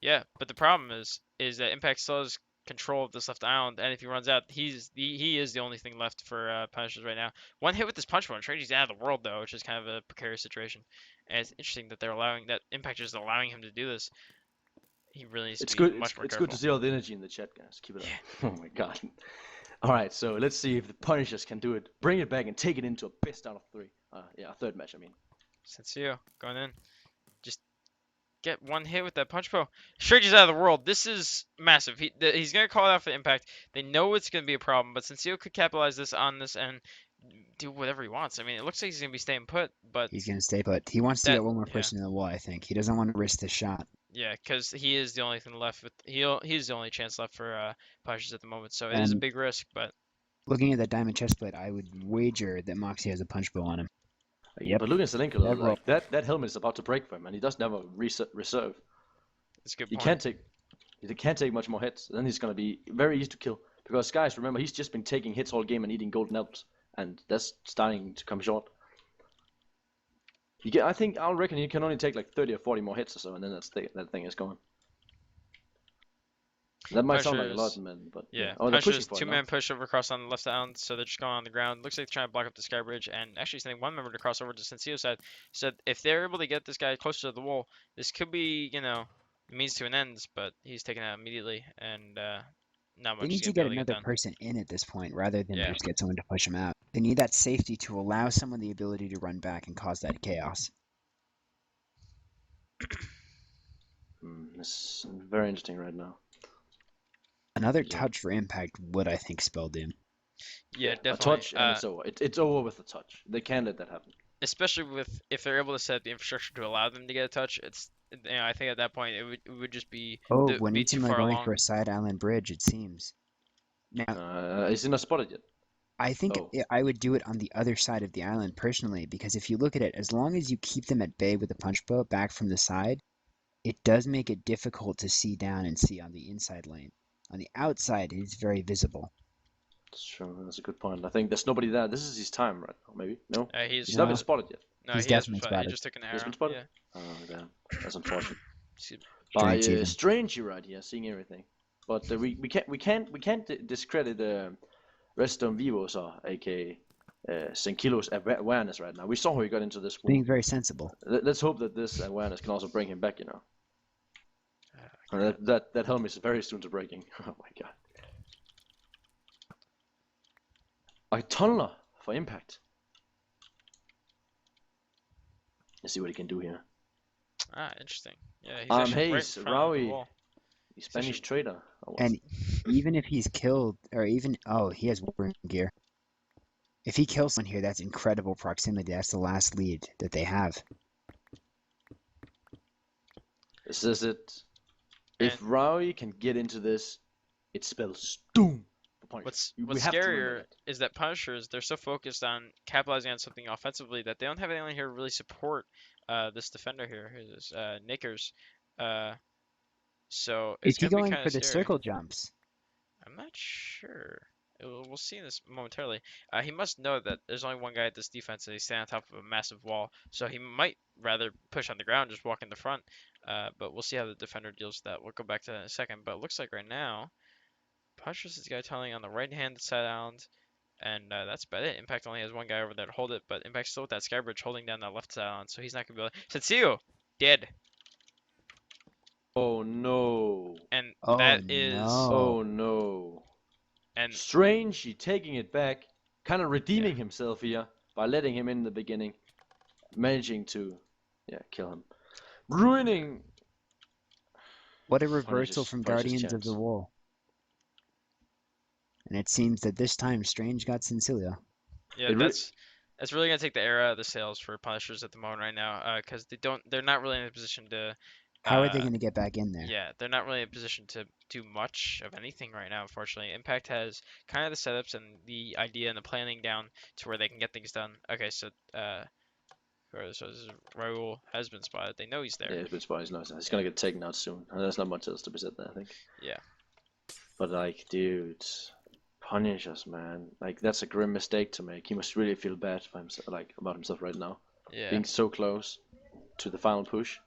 Yeah, but the problem is that Impact still has control of this left island, and if he runs out, he is the only thing left for Punishers right now. One hit with this punch one, Tragedies out of the world though, which is kind of a precarious situation. And it's interesting that Impact is allowing him to do this. He really needs to be much more It's careful. good to see all the energy in the chat, guys. Keep it up. Oh my god. All right, so let's see if the Punishers can do it. Bring it back and take it into a best out of 3. Yeah, a third match. I mean. Senseo going in, just get one hit with that punch bow. Strategies out of the world. This is massive. He's gonna call it out for the Impact. They know it's gonna be a problem, but Senseo could capitalize on this and do whatever he wants. I mean, it looks like he's gonna be staying put, but He's going to stay put. He wants to get one more yeah. person in the wall, I think. He doesn't want to risk this shot. yeah, because he is the only thing left with he's the only chance left for Punishers at the moment. So it is a And- big risk, but Looking at that diamond chestplate, I would wager that Moxie has a punch bow on him. Yep. But look at Zelenko, That like that helmet is about to break for him, and he doesn't have a reserve. it's a good He point. can't take much more hits. Then he's gonna be very easy to kill. Because guys, remember he's just been taking hits all game and eating golden apples, and that's starting to come short. I reckon he can only take like 30 or 40 more hits or so, and then that thing is gone. That might sound like a lot, Punishers- man, but Yeah, Oh, they're pushing Punishers for it now. two-man push over across on the left island, so they're just going on the ground. Looks like they're trying to block up the Skybridge, and actually sending one member to cross over to Senseo's side. So if they're able to get this guy closer to the wall, this could be, means to an end, but he's taken out immediately, and not much They need is to gonna be get able to get another done. person in at this point rather than Yeah. just get someone to push him out. They need that safety to allow someone the ability to run back and cause that chaos. It's very interesting right now. Another Yeah. touch for Impact would, I think, spell doom. Yeah, A definitely. touch and it's over. It's over with a touch. They can't let that happen. Especially if they're able to set the infrastructure to allow them to get a touch, I think at that point it would just be Oh, be too Winnington are far going along. for a side island bridge, it seems. Now, Is he not spotted yet? I think Oh. I would do it on the other side of the island personally, because if you look at it, as long as you keep them at bay with a punch bow back from the side, it does make it difficult to see down and see on the inside lane. On the outside, it is very visible. That's true. That's a good point. I think there's nobody there. This is his time right now, maybe? No? He's not No. been spotted yet. No, He's he has been definitely spotted. He spotted. just took an He's arrow. been spotted? Yeah. Oh, damn. That's unfortunate. See- By Strange even. Strange right here, seeing everything. But we can't discredit Redstone Vivos, or aka Senkilo's awareness right now. We saw how he got into this Being wall. very sensible. Let's hope that this awareness can also bring him back, you know. And that helm is very soon to breaking. Oh my god. A tunneler for impact. Let's see what he can do here. Ah, interesting. Yeah, he's Arm actually right Hayes, in front of the Rowie, wall. the Spanish trader. Oh, And even if he's killed, or even, oh, he has warring gear. If he kills someone here, that's incredible proximity. That's the last lead that they have. this is it. If Rowie can get into this, it spells doom for Punisher. What's have to remember scarier that. is that Punishers, they're so focused on capitalizing on something offensively that they don't have anyone here to really support this defender here, who's Knickers. So it's Is he gonna be going kind for of the scary. circle jumps? I'm not sure. We'll see in this momentarily. He must know that there's only one guy at this defense and he's standing on top of a massive wall, so he might rather push on the ground, just walk in the front. But we'll see how the defender deals with that. We'll go back to that in a second. But it looks like right now, Punishers is the guy tunneling on the right-hand side island, and that's about it. Impact only has one guy over there to hold it, but Impact's still with that Skybridge holding down that left side island, so he's not gonna be able to. Setsuo! Dead. Oh no. And Oh, that is. no. Oh no. And Strange, he taking it back, kind of redeeming himself here by letting him in the beginning, managing to, kill him, ruining. What a reversal Punisher's from Guardians of chance. the Wall. And it seems that this time Strange got Sincilia. Yeah, that's really gonna take the air out of the sails for Punishers at the moment right now, because they're not really in a position to. How are they going to get back in there? Yeah, they're not really in a position to do much of anything right now, unfortunately. Impact has kind of the setups and the idea and the planning down to where they can get things done. Okay, so Raul has been spotted. They know he's there. Yeah, he's been spotted. He's gonna get taken out soon. And there's not much else to be said there, I think. Yeah. But like, dude, Punishers, man. Like, that's a grim mistake to make. He must really feel bad for himself, like about himself right now. Yeah. Being so close to the final push.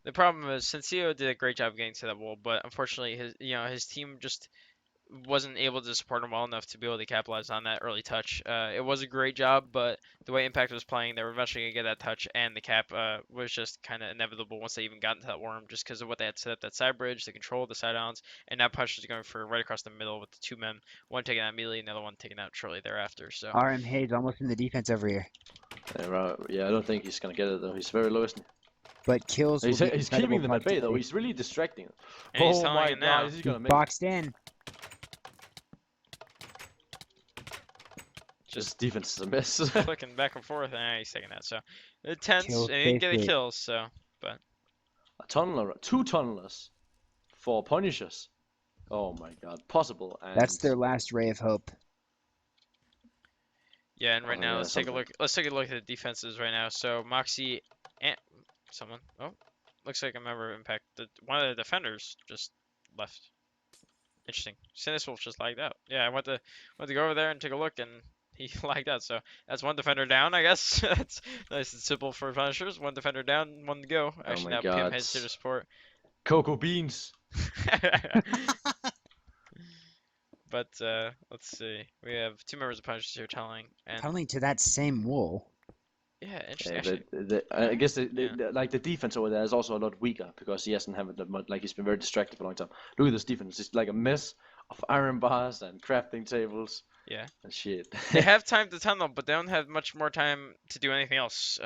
The problem is Senseo did a great job getting to that wall, but unfortunately his team just wasn't able to support him well enough to be able to capitalize on that early touch. It was a great job, but the way Impact was playing, they were eventually gonna get that touch, and the cap was just kind of inevitable once they even got into that worm, just because of what they had set up, that side bridge, the control of the side islands, and now Punch is going for right across the middle with the two men, one taken out immediately, another one taken out shortly thereafter. So RM Hayes almost in the defense over here. Yeah, I don't think he's gonna get it though. He's very low, isn't he? But kills. He's keeping them at bay though. He's really distracting them. And he's oh telling my it now. god, is he gonna make boxed in. Just defense is a mess. flicking back and forth, and he's taking that. So it's tense, Kills and he didn't get a safely. kill. So, but A tunneler, two tunnelers for Punishers. Oh my god, possible. And That's their last ray of hope. yeah, and right Oh, now yeah, let's take a something. look. Let's take a look at the defenses right now. So Moxie and someone. Oh, looks like a member of Impact. One of the defenders just left. Interesting. Siniswolf just lagged out. Yeah, I went to go over there and take a look, and he lagged out. So that's one defender down, I guess. That's nice and simple for Punishers. One defender down, one to go. Actually, my now God. PM heads here to support. Cocoa beans. But let's see. We have two members of Punishers here tunneling, and Tunneling to that same wall. yeah, interesting. Yeah, Actually, I guess Yeah. like the defense over there is also a lot weaker because he hasn't had that much. Like he's been very distracted for a long time. Look at this defense; it's like a mess of iron bars and crafting tables. Yeah. And shit. They have time to tunnel, but they don't have much more time to do anything else.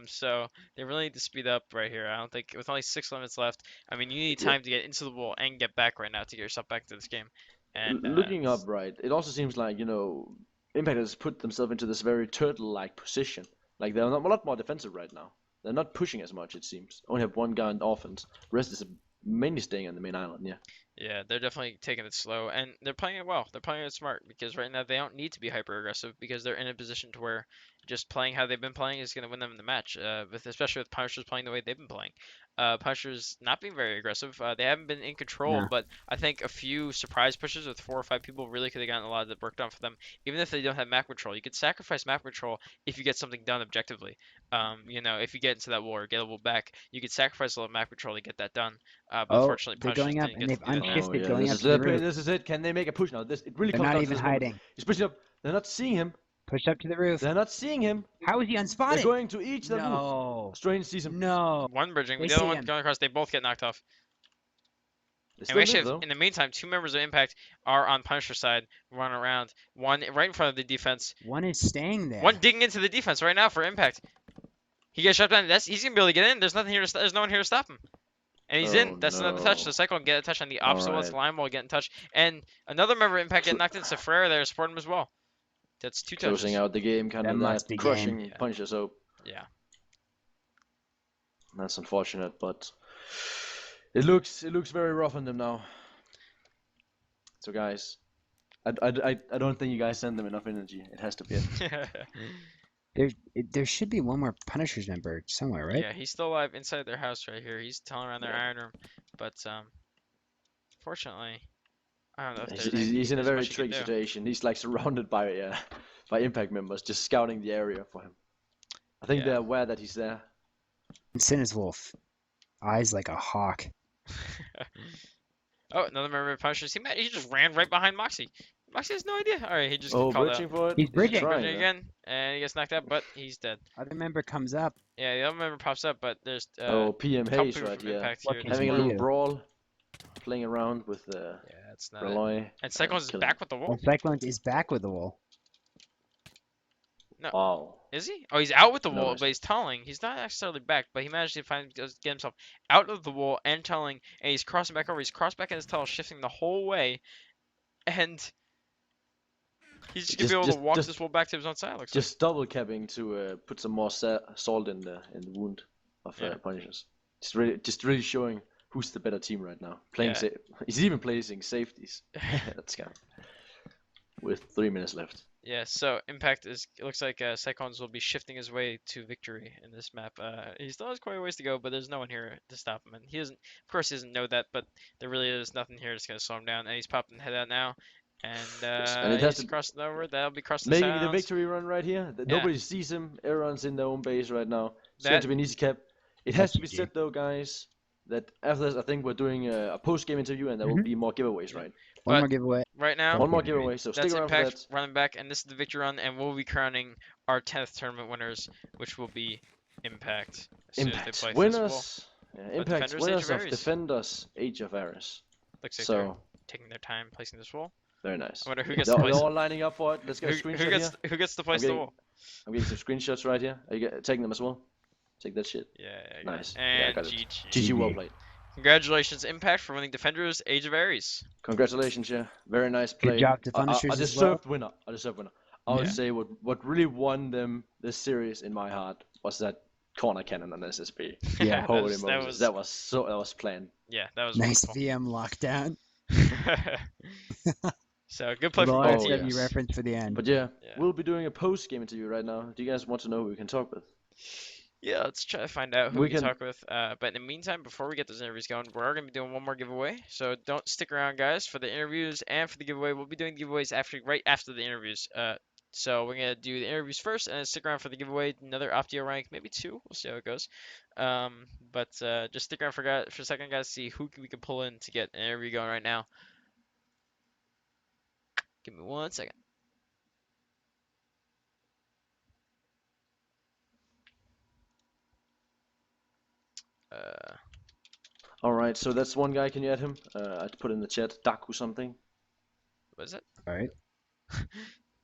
So they really need to speed up right here. I don't think with only 6 limits left. I mean, you need time to get into the wall and get back right now to get yourself back to this game. And Looking up, right, it also seems like Impact has put themselves into this very turtle-like position. Like they're not a lot more defensive right now. They're not pushing as much, it seems. Only have one guy on offense. The rest is mainly staying on the main island. Yeah. Yeah, they're definitely taking it slow, and they're playing it well. They're playing it smart because right now they don't need to be hyper aggressive because they're in a position to where just playing how they've been playing is going to win them the match. Especially with Punishers playing the way they've been playing. Punishers not being very aggressive. They haven't been in control, No. but I think a few surprise pushes with 4 or 5 people really could have gotten a lot of the work done for them. Even if they don't have map control, you could sacrifice map control if you get something done objectively. If you get into that wall or get a wall back, you could sacrifice a little map control to get that done. But Oh, unfortunately, they're Punishers going up, didn't and get to they've do that. Oh unshifted yeah, going this up is to the the roof. this is it. Can they make a push now? It really They're comes not down to even this moment. hiding. He's pushing up. They're not seeing him. Pushed up to the roof. They're not seeing him. How is he They're unspotted? going to each their move. No. Strange sees him. No. One bridging, They the other see one him. going across. They both get knocked off. They And still we actually live have, though. in the meantime, 2 members of Impact are on Punisher side, running around. One right in front of the defense. One is staying there. One digging into the defense right now for Impact. He gets shut down. He's gonna be able to get in. There's nothing here. There's no one here to stop him. And he's in. Oh That's another touch. no. So Cyclone get a touch on the opposite wall. Alright. Lime will get in touch. And another member of Impact get knocked in. So Frere there to support him as well. That's 2 touches. Closing out the game, kind That of must last be crushing game. Yeah. Punisher. So Yeah. that's unfortunate, but it looks very rough on them now. So guys, I don't think you guys send them enough energy. It has to be it. There should be one more Punishers member somewhere, right? Yeah, he's still alive inside their house right here. He's telling around their iron room. But fortunately, I don't know if He's in a there's very much you can tricky do. situation. He's like surrounded by Impact members, just scouting the area for him. I think Yeah. they're aware that he's there. And Sinner's Wolf. Eyes like a hawk. Oh, another member of Punishers. He just ran right behind Moxie. Moxie has no idea. All right, he just Oh, called bridging out. for it. He's bridging. trying, Bridging though. again, and he gets knocked out, but he's dead. Other member comes up. Yeah, the other member pops up, but there's Oh, PM couple Hayes people right from here, Impact What here. can That's having a you where- little do? brawl, playing around with Yeah, that's not it. Reloy. And Cyclone's kill him. back with the wall. And Cyclone is back with the wall. No. Wow. Is he? Oh, he's out with the wall, Noticed. but he's tunneling. He's not necessarily back, but he managed to get himself out of the wall and tunneling, and he's crossing back over. He's crossed back in his tunnel, shifting the whole way, and he's just gonna be able to walk this wall back to his own side. Looks Just double capping to put some more salt in the wound of Yeah. Punishers. Just really showing who's the better team right now. Playing Yeah. he's even placing safeties. like. That's kind of with 3 minutes left. Yeah, so Impact is. It looks like Cyclones will be shifting his way to victory in this map. He still has quite a ways to go, but there's no one here to stop him, and he doesn't. Of course, he doesn't know that, but there really is nothing here that's gonna slow him down. And he's popping the head out now, and, and it has he's to- crossing over. That'll be crossing Making the sounds. victory run right here. Yeah. Nobody sees him. Everyone's in their own base right now. It's going That- to be an easy cap. It has That's to be easy. said though, guys, that after this, I think we're doing a post-game interview, and there will be more giveaways, right? One But- more giveaway. Right now, One more Okay, great. giveaway. So that's stick around for Impact that. running back, and this is the victory run, and we'll be crowning our 10th tournament winners, which will be Impact. As soon as they Impact play winners. Yeah, Impact Defenders, Age winners of of Ares. Defenders, Age of Ares. Looks like they're So taking their time placing this wall. very nice. I wonder who gets They're, to place. they're all lining up for it. Let's get a screenshot here. Who gets to place the getting- wall? I'm getting some screenshots right here. Are you taking them as well? Take that shit. Yeah, I got it. Nice. Yeah, I And got it. GG. GG, well played. Congratulations, Impact, for winning Defenders Age of Ares. Congratulations, yeah. Very nice play. job to I Punishers as deserved winner. I deserved winner. I would Yeah. say what really won them this series in my heart was that corner cannon on SSB. Yeah. Holy that Moses, was that was planned. yeah, that was Nice wonderful. VM lockdown. So good play Little from both Oh, RSW teams. yes. reference for the end. But yeah, Yeah. we'll be doing a post-game interview right now. Do you guys want to know who we can talk with? Yeah, let's try to find out who We we can can- talk with. But in the meantime, before we get those interviews going, we're going to be doing one more giveaway. So don't stick around, guys, for the interviews and for the giveaway. We'll be doing giveaways right after the interviews. So we're going to do the interviews first and then stick around for the giveaway. Another Optio rank, maybe 2. We'll see how it goes. But just stick around for a second, guys, to see who we can pull in to get an interview going right now. Give me 1 second. All right, so that's one guy. Can you add him? I put in the chat. Daku something. What is it? All right.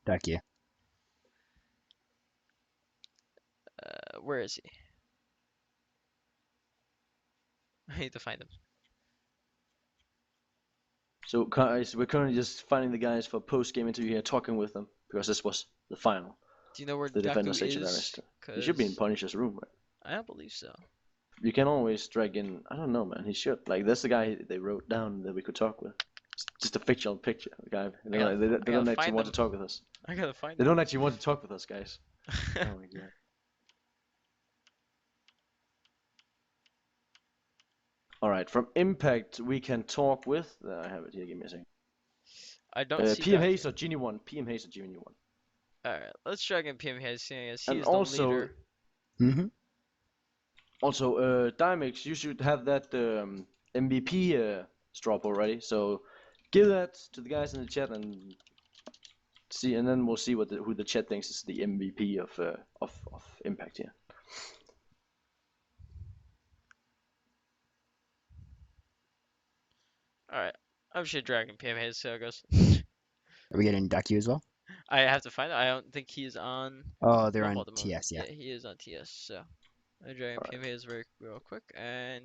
Duck you. Where is he? I need to find him. So guys, we're currently just finding the guys for post-game interview here, talking with them because this was the final. Do you know where The Daku defender stage of is? Ares. He should be in 'Cause Punisher's room, right? I don't believe so. You can always drag in. I don't know, man. He should. Like, that's the guy they wrote down that we could talk with. It's just a fictional picture. The guy. They don't actually want to talk with us. I gotta find They them. don't actually want to talk with us, guys. Oh my god. All right. From Impact, we can talk with. I have it here. Give me a second. I don't see PM that Hayes here. or Genie One. PM Hayes or Genie One. Alright, let's drag in PM Hayes, seeing as he And is the also, leader. Mm-hmm. also, Dimix, you should have that MVP strop already. So give that to the guys in the chat and see, and then we'll see who the chat thinks is the MVP of Impact here. Alright, I'm sure dragging PM Hayes, so it goes. Are we getting Ducky as well? I have to find it. I don't think he's on Oh, they're Rumble on at the moment. TS, yeah. Yeah, he is on TS, so I'm dragging PM Hayes real quick, and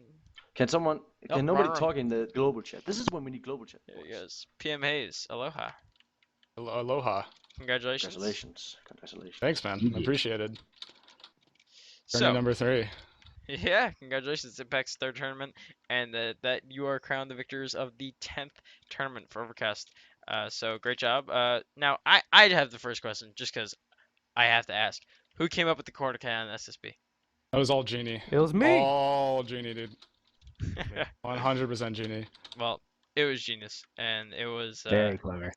Can someone? Oh, Can nobody wrong room. talk in the global chat? This is when we need global chat. there he boys. goes. PM Hayes, aloha. Aloha. Congratulations. Congratulations. Thanks, man. Yeah. Appreciated. Journey So, number 3. yeah, congratulations, Impact's third tournament, and that you are crowned the victors of the 10th tournament for Overcast. So great job. Now I have the first question, just because I have to ask. Who came up with the corner cannon SSB? That was all Genie. It was me. All Genie, dude. 100% Genie. Well, it was genius, and it was. Very clever.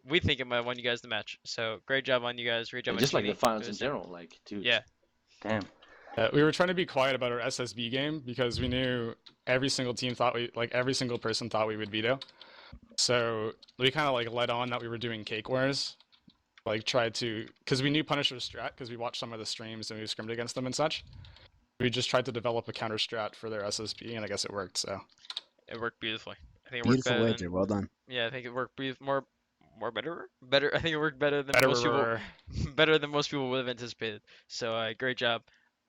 We think it might have won you guys the match. So great job on you guys. Great job on Just like the Genie. finals It in was, general, like dude. Yeah. Damn. We were trying to be quiet about our SSB game because we knew every single team thought every single person thought we would veto. So we kind of like led on that we were doing cake wars, like tried to, because we knew Punisher's strat because we watched some of the streams and we scrimmed against them and such. We just tried to develop a counter strat for their SSB, and I guess it worked. So It worked beautifully. I think it worked Beautiful better wager. than. Well done. Yeah, I think it worked better. I think it worked better than better most people. were- Better than most people would have anticipated. So great job.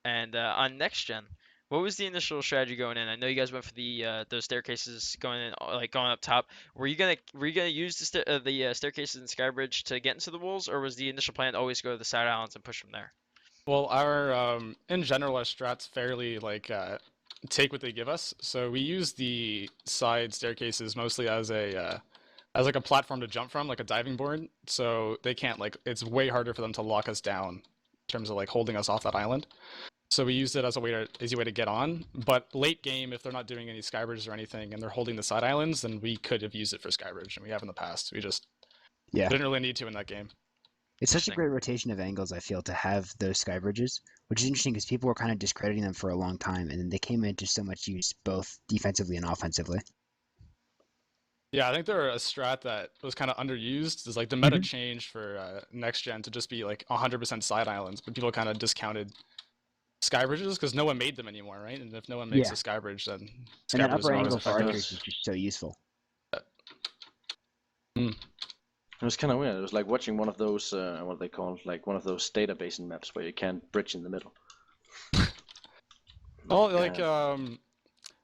And on next gen, what was the initial strategy going in? I know you guys went for the those staircases going in, like going up top. Were you gonna use the staircases in Skybridge to get into the walls, or was the initial plan always go to the side islands and push from there? Well, our in general, our strats fairly take what they give us. So we use the side staircases mostly as a like a platform to jump from, like a diving board. So they can't it's way harder for them to lock us down in terms of like holding us off that island. So we used it as a easy way to get on. But late game, if they're not doing any skybridges or anything and they're holding the side islands, then we could have used it for skybridge, and we have in the past. We just didn't really need to in that game. It's such a great rotation of angles, I feel, to have those sky bridges, which is interesting because people were kind of discrediting them for a long time, and then they came into so much use both defensively and offensively. Yeah, I think they're a strat that was kind of underused. Is like the meta changed for next gen to just be like 100% side islands, but people kind of discounted sky bridges because no one made them anymore, right? And if no one makes a sky bridge, then and that bridges upper are always angle for effective. archers is just so useful. It was kind of weird. It was like watching one of those, what they call, like one of those database maps where you can't bridge in the middle. Well,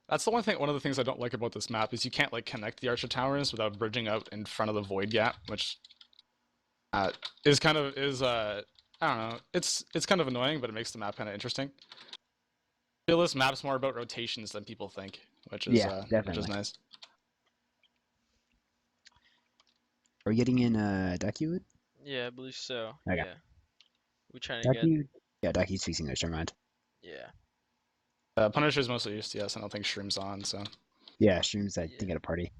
that's the one thing. One of the things I don't like about this map is you can't connect the archer towers without bridging out in front of the void gap, which is kind of I don't know. It's kind of annoying, but it makes the map kind of interesting. I feel this map's more about rotations than people think, which is nice. Are we getting in Duckywood? Yeah, I believe so. Okay. Yeah. We trying to get. Yeah, Ducky's fixing those. Never mind. Yeah. Punisher's mostly used to yes. I don't think Shroom's on, so. Yeah, Shroom's I think at a party.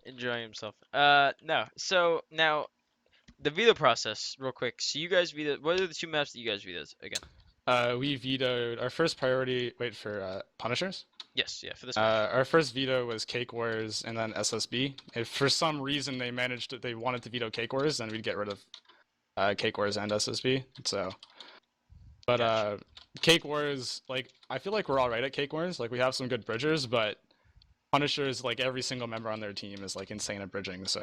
Enjoying himself. No. So now, the veto process, real quick. So you guys vetoed. What are the two maps that you guys vetoed again? We vetoed our first priority. Wait for Punishers. Yes, yeah, for this match. Our first veto was Cake Wars and then SSB. If for some reason they wanted to veto Cake Wars, then we'd get rid of Cake Wars and SSB. So, but Gotcha. Cake Wars, I feel like we're all right at Cake Wars. We have some good bridgers, but Punishers, every single member on their team is insane at bridging. So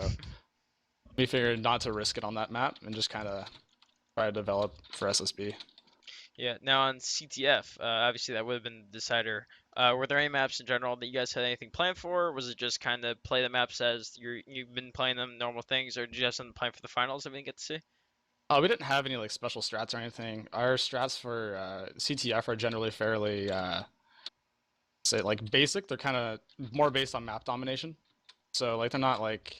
we figured not to risk it on that map and just kind of try to develop for SSB. Yeah. Now on CTF, obviously that would have been the decider. Were there any maps in general that you guys had anything planned for? Or was it just kind of play the maps as you've been playing them, normal things, or did you have something planned for the finals that we didn't get to see? Oh, we didn't have any like special strats or anything. Our strats for CTF are generally fairly say like basic. They're kind of more based on map domination. So like they're not like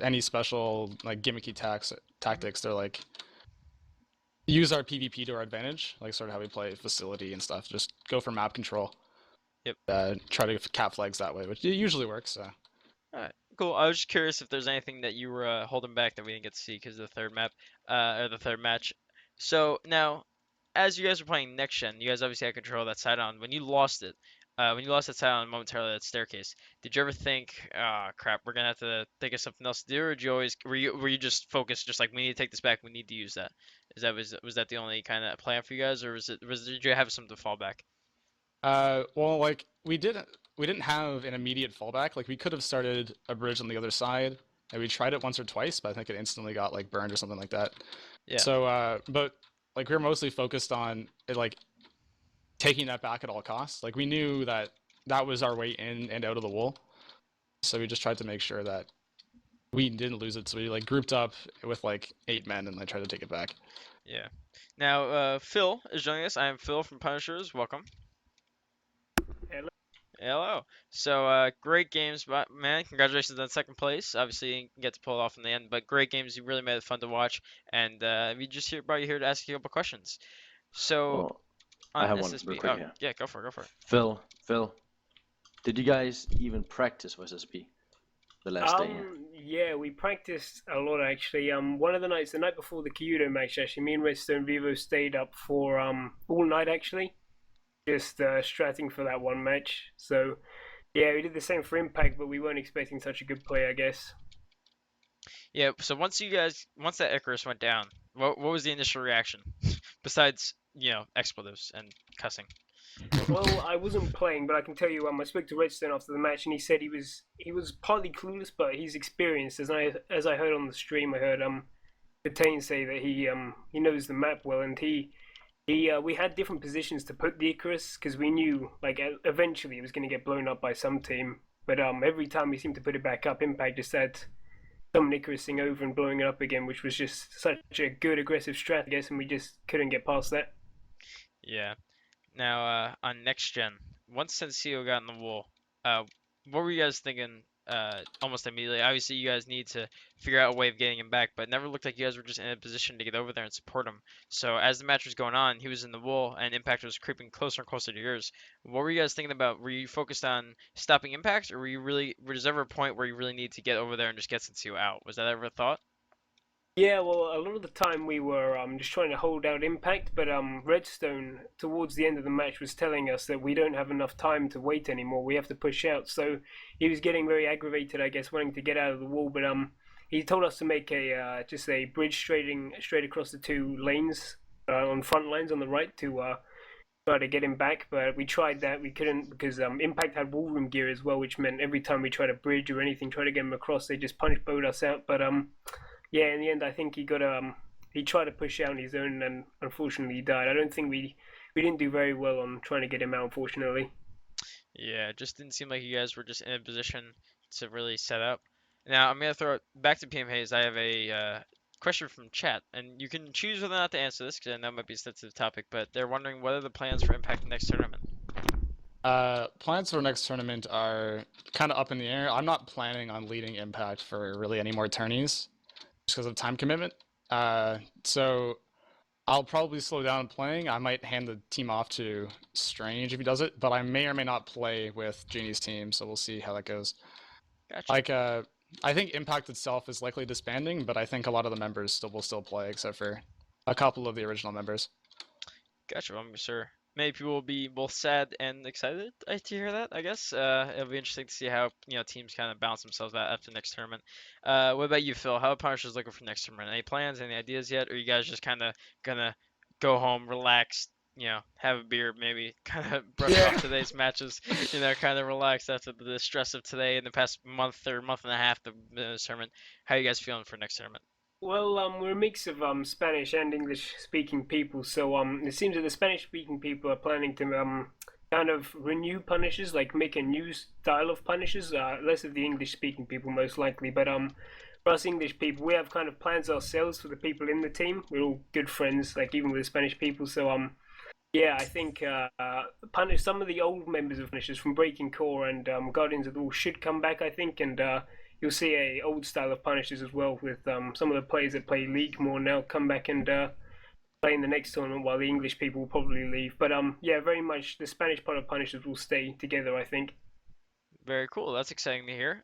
any special like gimmicky tactics. They're like use our PvP to our advantage, like sort of how we play facility and stuff. Just go for map control. Yep. Try to cap flags that way, which usually works. So. Alright, cool. I was just curious if there's anything that you were holding back that we didn't get to see because of the third map, or the third match. So now, as you guys were playing next gen, you guys obviously had control of that side on. When you lost it, when you lost that side on momentarily, that staircase, did you ever think, ah, crap, we're gonna have to think of something else to do, or did you always were you just focused, just like we need to take this back, we need to use that? Was that the only kind of plan for you guys, or did you have something to fall back? Well, like we didn't have an immediate fallback. Like we could have started a bridge on the other side, and we tried it once or twice, but I think it instantly got like burned or something like that. Yeah. So, but like we were mostly focused on it, like taking that back at all costs. Like we knew that that was our way in and out of the wool, so we just tried to make sure that we didn't lose it. So we like grouped up with like 8 men and like tried to take it back. Yeah. Now, Phil is joining us. I am Phil from Punishers. Welcome. Hello. Hello. So, great games, man. Congratulations on second place. Obviously, you didn't get to pull it off in the end, but great games. You really made it fun to watch. And we just brought you here to ask you a couple questions. So, Well, on I have one SSB. real quick Oh, here. yeah, go for it. Go for it. Phil, did you guys even practice with SSB the last day? Yeah, we practiced a lot actually. One of the nights, the night before the Kyudo match, actually, me and Redstone Vivo stayed up for all night actually, just stratting for that one match. So, yeah, we did the same for Impact, but we weren't expecting such a good play, I guess. Yeah. So once that Icarus went down, what was the initial reaction, besides expletives and cussing? Well, I wasn't playing, but I can tell you, I spoke to Redstone after the match, and he said he was partly clueless, but he's experienced. As I heard on the stream, I heard Detain say that he knows the map well, and we had different positions to put the Icarus because we knew like eventually it was going to get blown up by some team. But every time we seemed to put it back up, Impact just had someone Icarusing over and blowing it up again, which was just such a good aggressive strat, I guess, and we just couldn't get past that. Yeah. Now, on next gen, once Senseo got in the wool, what were you guys thinking? Almost immediately. Obviously, you guys need to figure out a way of getting him back, but it never looked like you guys were just in a position to get over there and support him. So as the match was going on, he was in the wool, and Impact was creeping closer and closer to yours. What were you guys thinking about? Were you focused on stopping Impact, or was there ever a point where you really need to get over there and just get Senseo out? Was that ever a thought? Yeah, well, a lot of the time we were just trying to hold out Impact, but Redstone towards the end of the match was telling us that we don't have enough time to wait anymore. We have to push out. So he was getting very aggravated, I guess, wanting to get out of the wall. But he told us to make just a bridge straight across the 2 lanes on front lines on the right to try to get him back. But we tried that, we couldn't because Impact had wall room gear as well, which meant every time we tried to bridge or anything, try to get him across, they just punch bowed us out. But yeah, in the end, I think he tried to push out on his own, and unfortunately he died. I don't think we didn't do very well on trying to get him out, unfortunately. Yeah, it just didn't seem like you guys were just in a position to really set up. Now, I'm going to throw it back to PM Hayes. I have a question from chat, and you can choose whether or not to answer this, because I know it might be a sensitive topic, but they're wondering what are the plans for Impact next tournament? Plans for next tournament are kind of up in the air. I'm not planning on leading Impact for really any more tourneys, just because of time commitment. So I'll probably slow down playing. I might hand the team off to Strange if he does it, but I may or may not play with Genie's team, so we'll see how that goes. Gotcha. Like, I think Impact itself is likely disbanding, but I think a lot of the members will still play, except for a couple of the original members. Gotcha, I'm sure many people will be both sad and excited to hear that, I guess. It'll be interesting to see how teams kind of balance themselves out after next tournament. What about you, Phil? How are Punishers looking for next tournament? Any plans, any ideas yet? Or are you guys just kind of gonna go home, relax, have a beer, maybe kind of brush off today's matches, kind of relax after the stress of today and the past month or month and a half of the tournament? How are you guys feeling for next tournament? Well, we're a mix of Spanish and English-speaking people, so it seems that the Spanish-speaking people are planning to kind of renew Punishers, like make a new style of Punishers, less of the English-speaking people most likely. But for us English people, we have kind of plans ourselves for the people in the team. We're all good friends, like even with the Spanish people. So yeah, I think punish some of the old members of Punishers from Breaking Core and Guardians of the Wall should come back, I think, and you'll see a old style of Punishers as well with some of the players that play League more now come back and play in the next tournament, while the English people will probably leave. But yeah, very much the Spanish part of Punishers will stay together, I think. Very cool. That's exciting to hear.